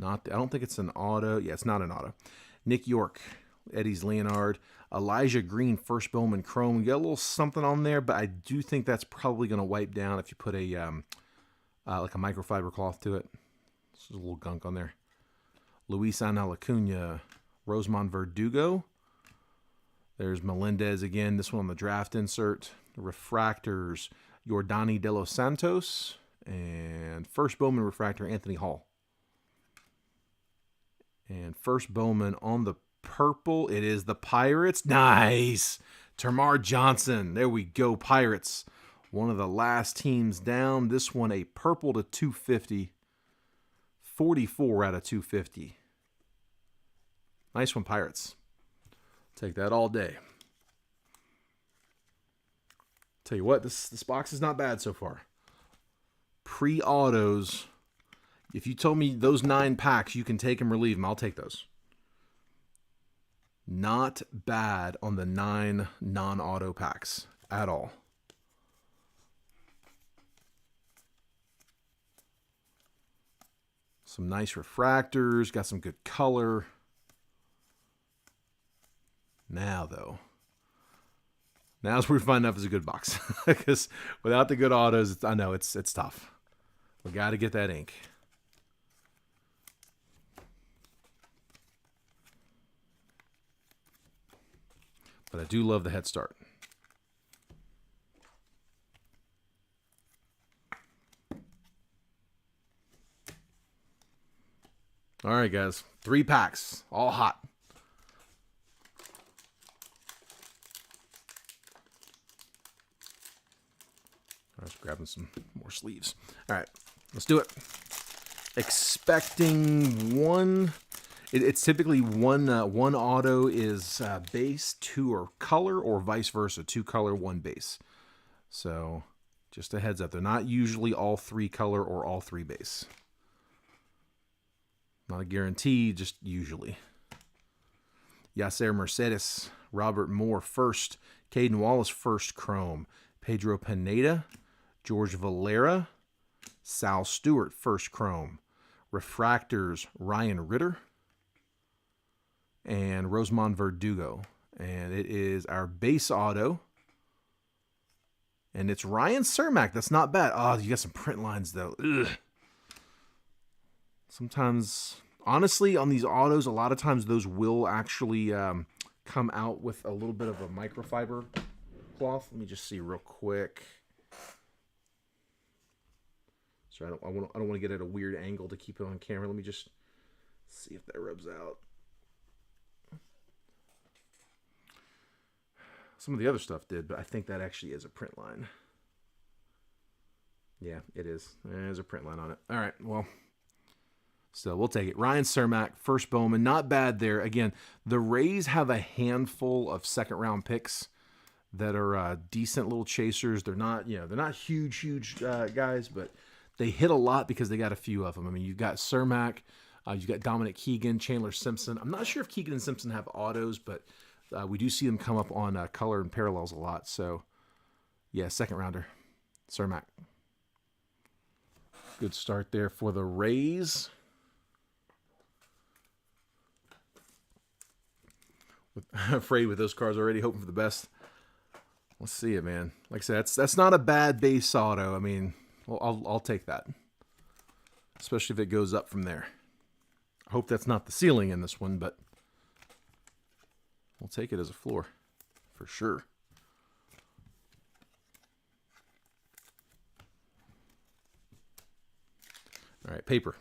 I don't think it's an auto. Yeah, it's not an auto. Nick York, Eddie's Leonard, Elijah Green, first Bowman Chrome. We got a little something on there, but I do think that's probably going to wipe down if you put a like a microfiber cloth to it. There's a little gunk on there. Luis Angel Acuna, Rosemont Verdugo. There's Melendez again. This one on the draft insert. Refractors, Yordani De Los Santos, and first Bowman refractor Anthony Hall. And first Bowman on the purple, it is the Pirates. Nice. Termar Johnson. There we go, Pirates. One of the last teams down. This one a purple to 250. 44 out of 250. Nice one, Pirates. Take that all day. Tell you what, this box is not bad so far. Pre-autos. If you told me those 9 packs, you can take them or leave them, I'll take those. Not bad on the 9 non-auto packs at all. Some nice refractors, got some good color. Now, though, now's where we find out if it's a good box. Because without the good autos, I know it's tough. We got to get that ink. But I do love the head start. All right, guys. 3 packs. All hot. I was grabbing some more sleeves. All right. Let's do it. Expecting one... It's typically one auto is base, 2 are color, or vice versa. 2 color, 1 base. So just a heads up. They're not usually all 3 color or all 3 base. Not a guarantee, just usually. Yasser Mercedes, Robert Moore first, Caden Wallace first chrome, Pedro Pineda, George Valera, Sal Stewart first chrome, refractors Ryan Ritter, and Rosemont Verdugo. And it is our base auto. And it's Ryan Cermak. That's not bad. Oh, you got some print lines, though. Ugh. Sometimes, honestly, on these autos, a lot of times those will actually come out with a little bit of a microfiber cloth. Let me just see real quick. Sorry, I don't want to get at a weird angle to keep it on camera. Let me just see if that rubs out. Some of the other stuff did, but I think that actually is a print line. Yeah, it is. There's a print line on it. All right, well, so we'll take it. Ryan Cermak, first Bowman. Not bad there. Again, the Rays have a handful of second-round picks that are decent little chasers. They're not, they're not huge guys, but they hit a lot because they got a few of them. I mean, you've got Cermak, you've got Dominic Keegan, Chandler Simpson. I'm not sure if Keegan and Simpson have autos, but we do see them come up on color and parallels a lot. So, yeah, second rounder, Cermak. Good start there for the Rays. Afraid with those cards already, hoping for the best. Let's see it, man. Like I said, that's not a bad base auto. I mean, well, I'll take that, especially if it goes up from there. I hope that's not the ceiling in this one, but we'll take it as a floor for sure. All right, paper.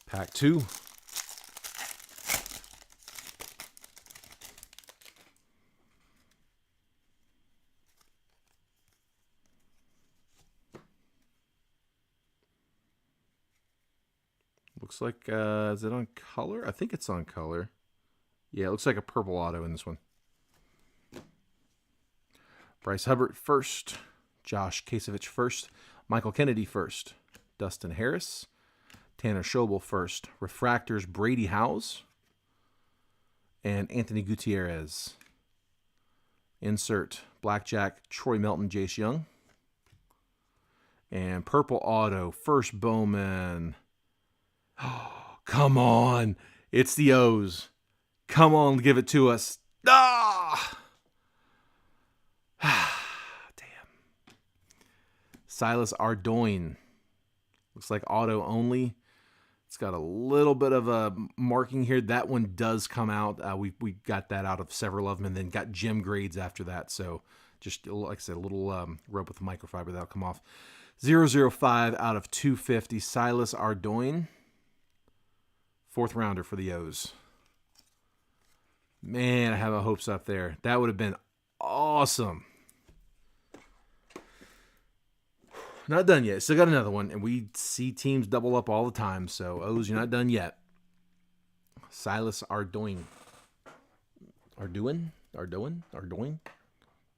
Pack 2. Looks like, is it on color? I think it's on color. Yeah, it looks like a purple auto in this one. Bryce Hubbard first. Josh Kasevich first. Michael Kennedy first. Dustin Harris. Tanner Schobel first. Refractors Brady Howes. And Anthony Gutierrez. Insert Blackjack Troy Melton, Jace Young. And purple auto, first Bowman. Oh, come on. It's the O's. Come on, give it to us. Ah! Damn. Silas Ardoin. Looks like auto only. It's got a little bit of a marking here. That one does come out. We got that out of several of them and then got gem grades after that. So just, like I said, a little rub with the microfiber. That'll come off. 005 out of 250. Silas Ardoin. 4th rounder for the O's. Man, I have my hopes up there. That would have been awesome. Not done yet. Still got another one. And we see teams double up all the time. So, O's, you're not done yet. Silas Ardoin. Ardoin?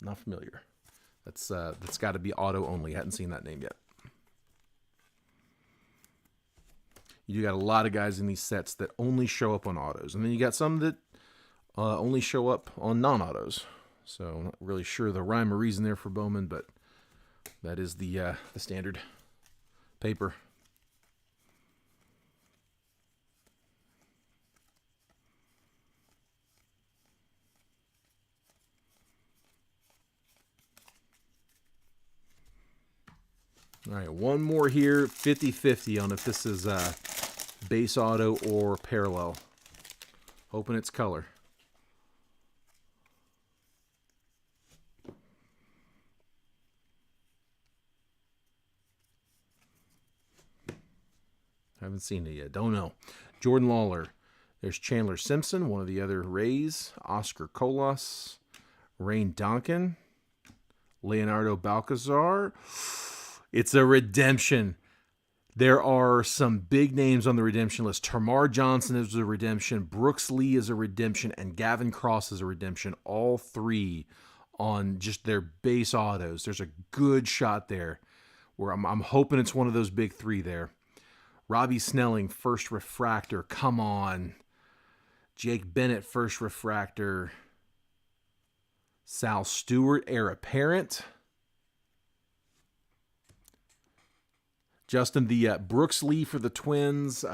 Not familiar. That's got to be auto only. I hadn't seen that name yet. You got a lot of guys in these sets that only show up on autos. And then you got some that only show up on non-autos. So, I'm not really sure the rhyme or reason there for Bowman, but that is the standard paper. All right, one more here, 50-50 on if this is base auto or parallel. Hoping it's color. Haven't seen it yet. Don't know. Jordan Lawler. There's Chandler Simpson, one of the other Rays. Oscar Colas. Rain Donkin. Leonardo Balcazar. It's a redemption. There are some big names on the redemption list. Tamar Johnson is a redemption. Brooks Lee is a redemption. And Gavin Cross is a redemption. All three on just their base autos. There's a good shot there where I'm hoping it's one of those big three there. Robbie Snelling, first refractor. Come on. Jake Bennett, first refractor. Sal Stewart, heir apparent. Justin, the Brooks Lee for the Twins.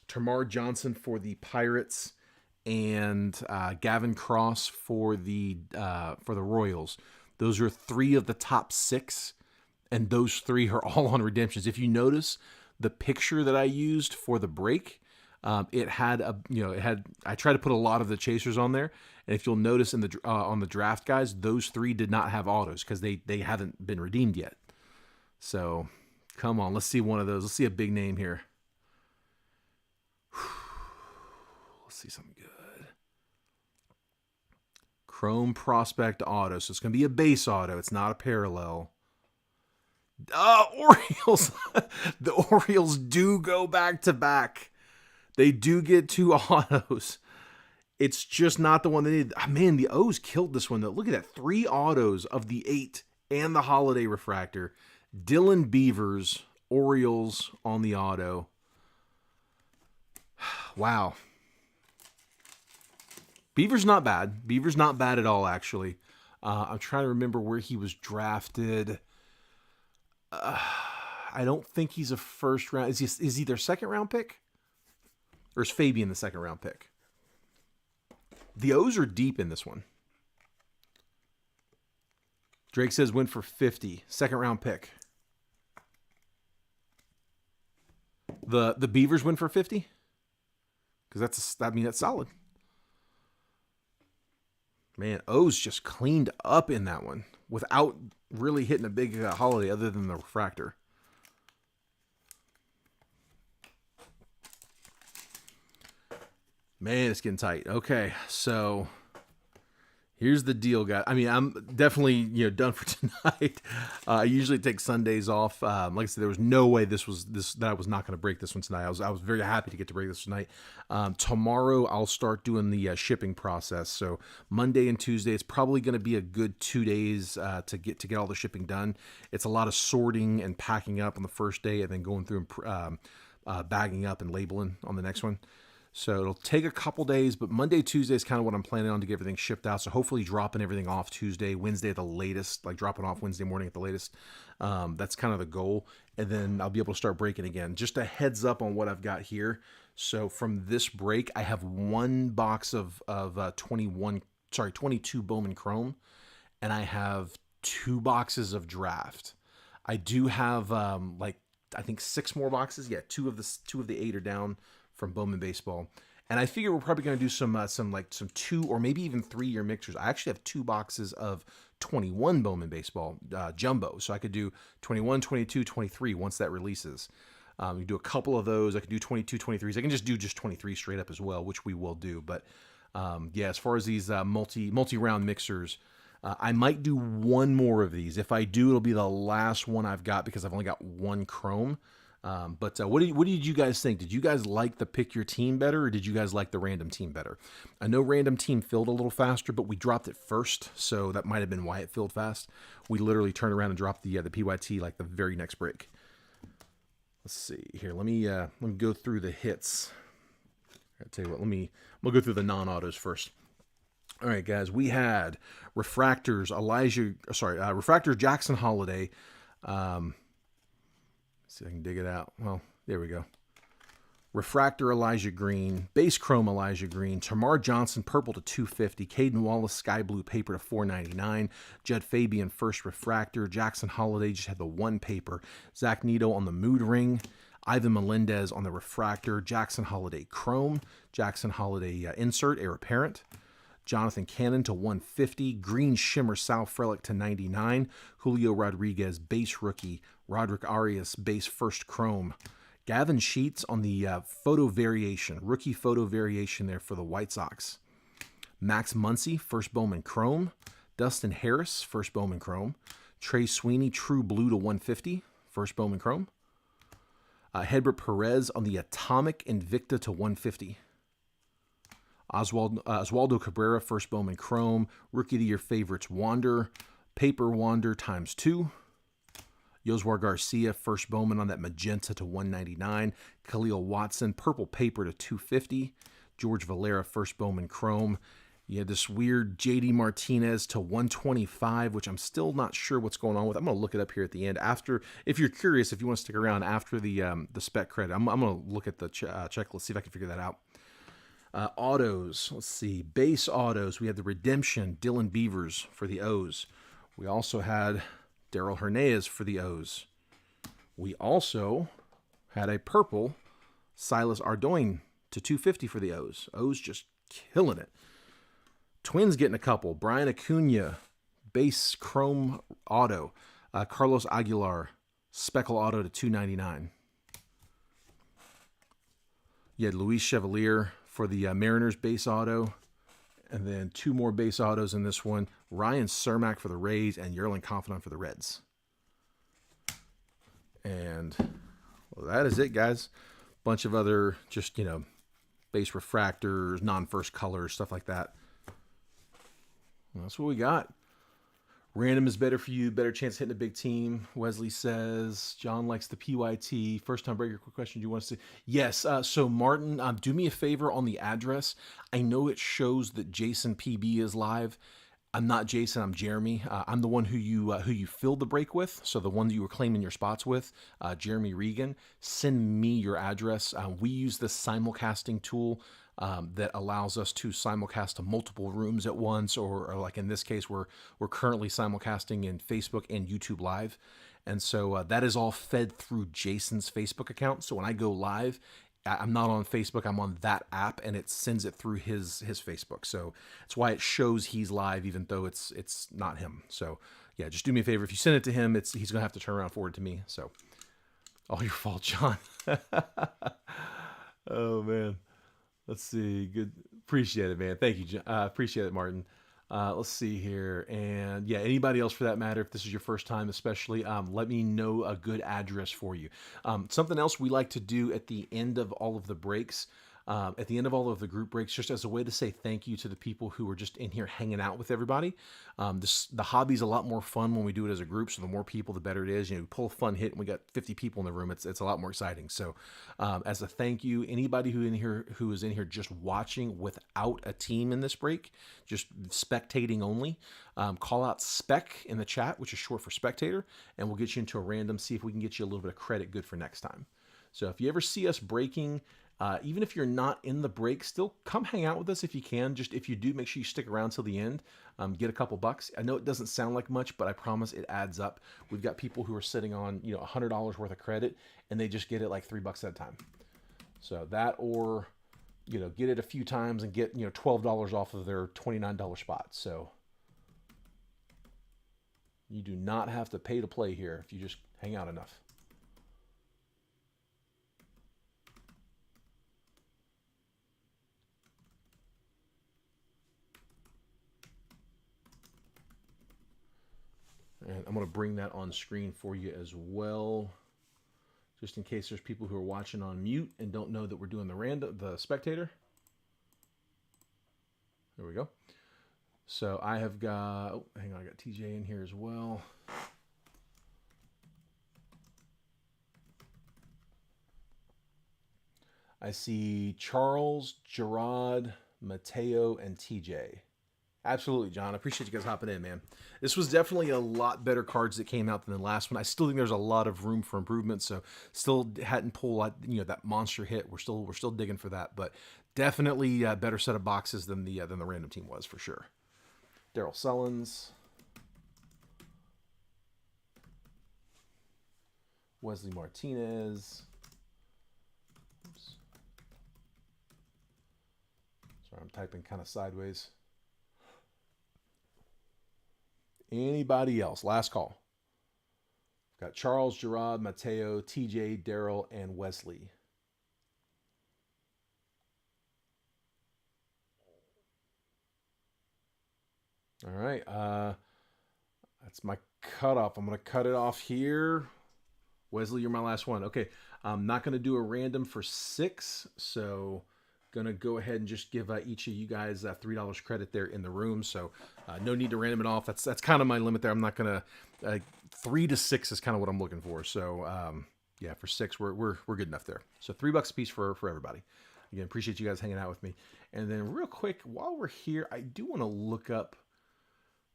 Tamar Johnson for the Pirates. And Gavin Cross for the Royals. Those are 3 of the top 6. And those 3 are all on redemptions. If you notice, the picture that I used for the break, I tried to put a lot of the chasers on there, and if you'll notice in the on the draft guys, those 3 did not have autos because they haven't been redeemed yet. So, come on, let's see one of those. Let's see a big name here. Let's see something good. Chrome Prospect Auto. So it's going to be a base auto. It's not a parallel. Orioles. The Orioles do go back to back. They do get 2 autos. It's just not the one they need. Man, the O's killed this one though. Look at that. 3 autos of the 8 and the holiday refractor. Dylan Beavers, Orioles on the auto. Wow. Beavers not bad. Beavers not bad at all, actually. I'm trying to remember where he was drafted. I don't think he's a first round. Is he their second round pick? Or is Fabian the second round pick? The O's are deep in this one. Drake says went for 50. Second round pick. The Beavers win for 50? Because that's solid. Man, O's just cleaned up in that one without really hitting a big holiday other than the refractor. Man, it's getting tight. Okay, so Here's the deal, guys. I mean, I'm definitely done for tonight. I usually take Sundays off. Like I said, there was no way that I was not going to break this one tonight. I was very happy to get to break this tonight. Tomorrow I'll start doing the shipping process. So Monday and Tuesday, it's probably going to be a good 2 days to get all the shipping done. It's a lot of sorting and packing up on the first day, and then going through and bagging up and labeling on the next one. So it'll take a couple days, but Monday, Tuesday is kind of what I'm planning on to get everything shipped out. So hopefully dropping everything off Tuesday, Wednesday at the latest, like dropping off Wednesday morning at the latest. That's kind of the goal. And then I'll be able to start breaking again. Just a heads up on what I've got here. So from this break, I have one box of 22 Bowman Chrome, and I have 2 boxes of draft. I do have I think 6 more boxes. Yeah, two of the 8 are down from Bowman Baseball. And I figure we're probably going to do some 2 or maybe even 3-year mixers. I actually have 2 boxes of 21 Bowman Baseball jumbo. So I could do 21, 22, 23 once that releases. You can do a couple of those. I could do 22, 23s. I can just do 23 straight up as well, which we will do. But yeah, as far as these multi-round mixers, I might do one more of these. If I do, it'll be the last one I've got because I've only got 1 Chrome. But what did you guys think? Did you guys like the pick your team better, or did you guys like the random team better? I know random team filled a little faster, but we dropped it first, so that might have been why it filled fast. We literally turned around and dropped the PYT like the very next break. Let's see here. Let me go through the hits. I'll tell you what. We'll go through the non-autos first. All right, guys. We had refractors. Refractor Jackson Holiday. See if I can dig it out. Well, there we go. Refractor Elijah Green, base chrome Elijah Green, Tamar Johnson purple to 250, Caden Wallace sky blue paper to 499, Judd Fabian first refractor, Jackson Holiday just had the 1 paper, Zach Nito on the mood ring, Ivan Melendez on the refractor, Jackson Holiday chrome, Jackson Holiday insert heir apparent, Jonathan Cannon to 150, Green Shimmer Sal Frelick to 99, Julio Rodriguez base rookie, Roderick Arias base first chrome, Gavin Sheets on the rookie photo variation there for the White Sox, Max Muncy first Bowman chrome, Dustin Harris first Bowman chrome, Trey Sweeney true blue to 150 first Bowman chrome, Hedbert Perez on the Atomic Invicta to 150. Oswaldo Cabrera, first Bowman Chrome. Rookie of the Year favorites, Wander. Paper Wander ×2. Yoswar Garcia, first Bowman on that Magenta to 199. Khalil Watson, purple paper to 250. George Valera, first Bowman Chrome. You had this weird JD Martinez to 125, which I'm still not sure what's going on with. I'm going to look it up here at the end. After, if you're curious, if you want to stick around after the spec credit, I'm going to look at the checklist, see if I can figure that out. Autos, let's see. Base autos, we had the Redemption, Dylan Beavers for the O's. We also had Daryl Hernandez for the O's. We also had a purple Silas Ardoin to 250 for the O's. O's just killing it. Twins getting a couple. Brian Acuna, base chrome auto. Carlos Aguilar, speckle auto to 299. You had Luis Chevalier for the Mariners base auto. And then 2 more base autos in this one. Ryan Cermak for the Rays and Yerlin Confidant for the Reds. And well, that is it, guys. Bunch of other just, base refractors, non-first colors, stuff like that. Well, that's what we got. Random is better for you. Better chance of hitting a big team. Wesley says, John likes the PYT. First time breaker, quick question. Do you want to see? Yes. So Martin, do me a favor on the address. I know it shows that Jason PB is live. I'm not Jason. I'm Jeremy. I'm the one who you filled the break with. So the one that you were claiming your spots with, Jeremy Regan. Send me your address. We use this simulcasting tool that allows us to simulcast to multiple rooms at once, or like in this case, we're currently simulcasting in Facebook and YouTube Live. And so that is all fed through Jason's Facebook account. So when I go live, I'm not on Facebook, I'm on that app, and it sends it through his Facebook. So that's why it shows he's live, even though it's not him. So yeah, just do me a favor. If you send it to him, he's going to have to turn around and forward it to me. So all your fault, John. Oh, man. Let's see. Good. Appreciate it, man. Thank you. Appreciate it, Martin. Let's see here. And yeah, anybody else for that matter, if this is your first time especially, let me know a good address for you. Something else we like to do at the end of all of the breaks, at the end of all of the group breaks, just as a way to say thank you to the people who are just in here hanging out with everybody. The hobby's a lot more fun when we do it as a group, so the more people, the better it is. You know, we pull a fun hit and we got 50 people in the room. It's a lot more exciting. So as a thank you, anybody who is in here just watching without a team in this break, just spectating only, call out spec in the chat, which is short for spectator, and we'll get you into a random, see if we can get you a little bit of credit good for next time. So if you ever see us breaking, even if you're not in the break, still come hang out with us if you can. Just if you do, make sure you stick around till the end. Get a couple bucks. I know it doesn't sound like much, but I promise it adds up. We've got people who are sitting on $100 worth of credit, and they just get it like $3 at a time. So that, or get it a few times and get $12 off of their $29 spot. So you do not have to pay to play here if you just hang out enough. And I'm going to bring that on screen for you as well, just in case there's people who are watching on mute and don't know that we're doing the spectator. There we go. So I have got, hang on, I got TJ in here as well. I see Charles, Gerard, Mateo, and TJ. Absolutely, John. I appreciate you guys hopping in, man. This was definitely a lot better cards that came out than the last one. I still think there's a lot of room for improvement, so still hadn't pulled that monster hit. We're still digging for that, but definitely a better set of boxes than the random team was for sure. Daryl Sullins, Wesley Martinez. Oops. Sorry, I'm typing kind of sideways. Anybody else? Last call. Got Charles, Gerard, Mateo, TJ, Daryl, and Wesley. All right. That's my cutoff. I'm going to cut it off here. Wesley, you're my last one. Okay. I'm not going to do a random for 6, so going to go ahead and just give each of you guys $3 credit there in the room. So no need to random it off. That's kind of my limit there. I'm not going to 3 to 6 is kind of what I'm looking for. So yeah, for 6 we're good enough there. So $3 a piece for everybody. Again, appreciate you guys hanging out with me. And then real quick, while we're here, I do want to look up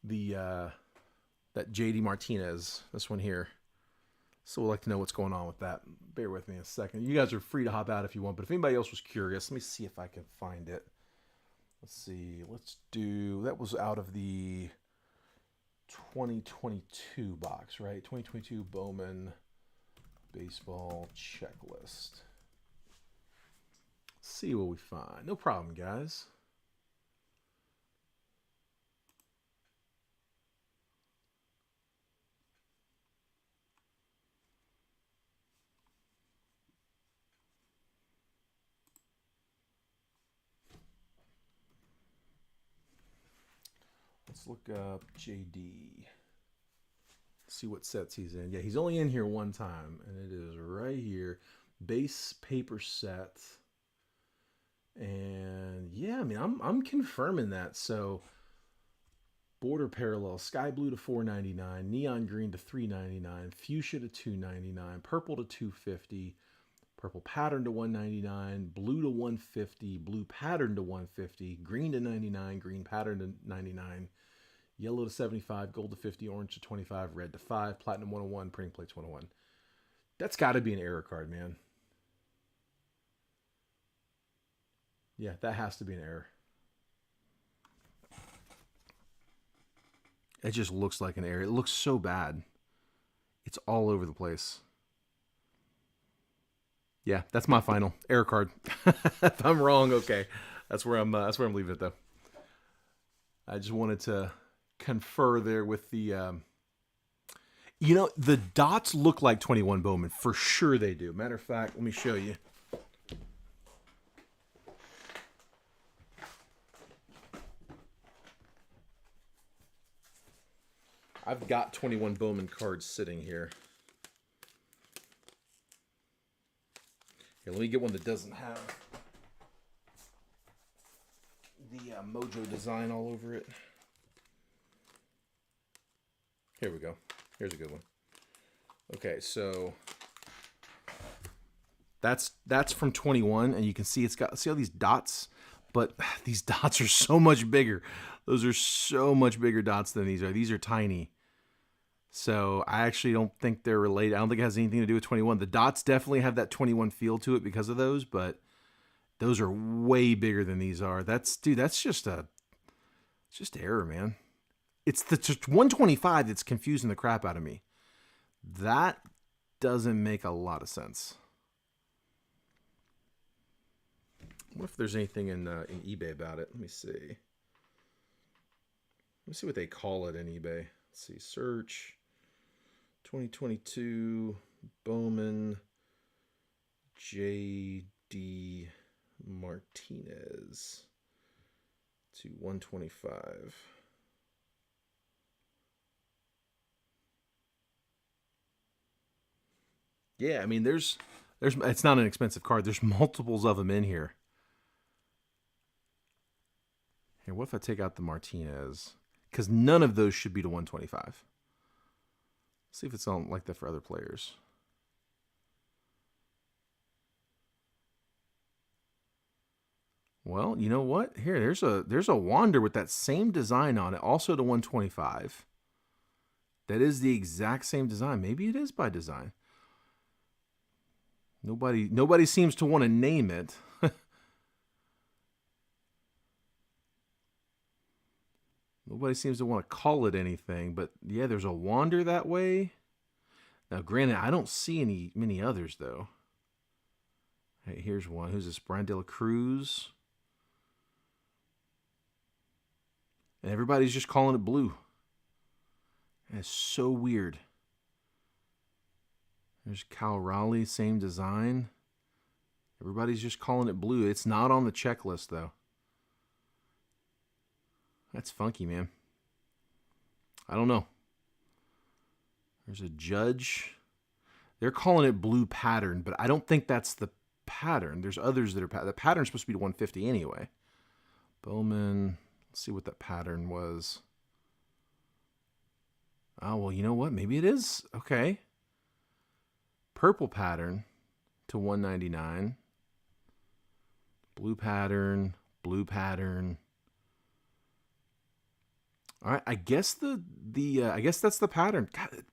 the that JD Martinez, this one here. So we'll like to know what's going on with that. Bear with me a second. You guys are free to hop out if you want, but if anybody else was curious, let me see if I can find it. Let's see. Let's do, that was out of the 2022 box, right? 2022 Bowman baseball checklist. Let's see what we find. No problem, guys. Let's look up JD. See what sets he's in. Yeah, he's only in here one time, and it is right here. Base paper set. And yeah, I mean, I'm confirming that. So border parallel, sky blue to $4.99, neon green to $3.99, fuchsia to $2.99, purple to $2.50, purple pattern to $1.99, blue to $1.50, blue pattern to $1.50, green to $99, green pattern to $99, yellow to $75, gold to $50, orange to $25, red to $5, platinum 101, printing plates 101. That's got to be an error card, man. Yeah, that has to be an error. It just looks like an error. It looks so bad. It's all over the place. Yeah, that's my final error card. If I'm wrong, okay. That's where I'm leaving it though. I just wanted to confer there with the the dots look like 21 Bowman. For sure they do. Matter of fact, let me show you. I've got 21 Bowman cards sitting here. Here, let me get one that doesn't have the Mojo design all over it. Here we go. Here's a good one. Okay, so that's from 21, and you can see see all these dots, but these dots are so much bigger. Those are so much bigger dots than these are. These are tiny. So I actually don't think they're related. I don't think it has anything to do with 21. The dots definitely have that 21 feel to it because of those, but those are way bigger than these are. That's just error, man. It's the 125 that's confusing the crap out of me. That doesn't make a lot of sense. What if there's anything in eBay about it? Let me see. Let me see what they call it in eBay. Let's see. Search 2022 Bowman J.D. Martinez to 125. Yeah, I mean, there's it's not an expensive card. There's multiples of them in here. Here, what if I take out the Martinez? Because none of those should be to 125. See if it's on like that for other players. Well, you know what? Here, there's a Wander with that same design on it, also to 125. That is the exact same design. Maybe it is by design. Nobody seems to want to name it. Nobody seems to want to call it anything, but yeah, there's a Wander that way. Now, granted, I don't see many others though. Hey, here's one. Who's this? Brian De La Cruz. And everybody's just calling it blue. That's so weird. There's Cal Raleigh, same design. Everybody's just calling it blue. It's not on the checklist though. That's funky, man. I don't know. There's a Judge. They're calling it blue pattern, but I don't think that's the pattern. There's others that are the pattern's supposed to be to 150 anyway. Bowman. Let's see what that pattern was. Oh, well, you know what? Maybe it is. Okay. Purple pattern to 199. Blue pattern, blue pattern. All right, I guess I guess that's the pattern. God,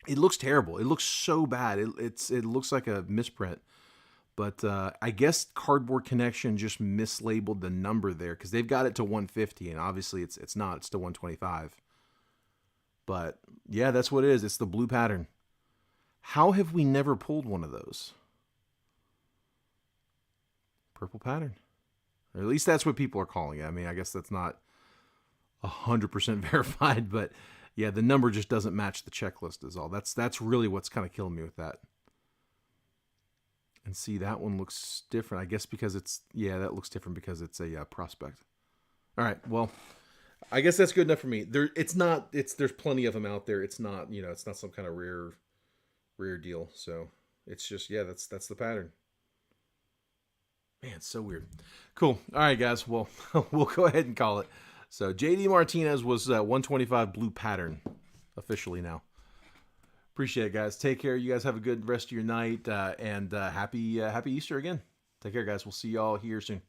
it looks terrible. It looks so bad. It looks like a misprint. But I guess Cardboard Connection just mislabeled the number there because they've got it to 150, and obviously it's not. It's to 125. But yeah, that's what it is. It's the blue pattern. How have we never pulled one of those? Purple pattern. Or at least that's what people are calling it. I mean, I guess that's not 100% verified, but yeah, the number just doesn't match the checklist is all. That's really what's kind of killing me with that. And see, that one looks different. I guess because that looks different because it's a prospect. All right, well, I guess that's good enough for me. There's plenty of them out there. It's not, it's not some kind of rare deal. So it's just, that's the pattern. Man, it's so weird. Cool. All right, guys. Well, we'll go ahead and call it. So J.D. Martinez was 125 blue pattern officially now. Appreciate it, guys. Take care. You guys have a good rest of your night, and happy Easter again. Take care, guys. We'll see y'all here soon.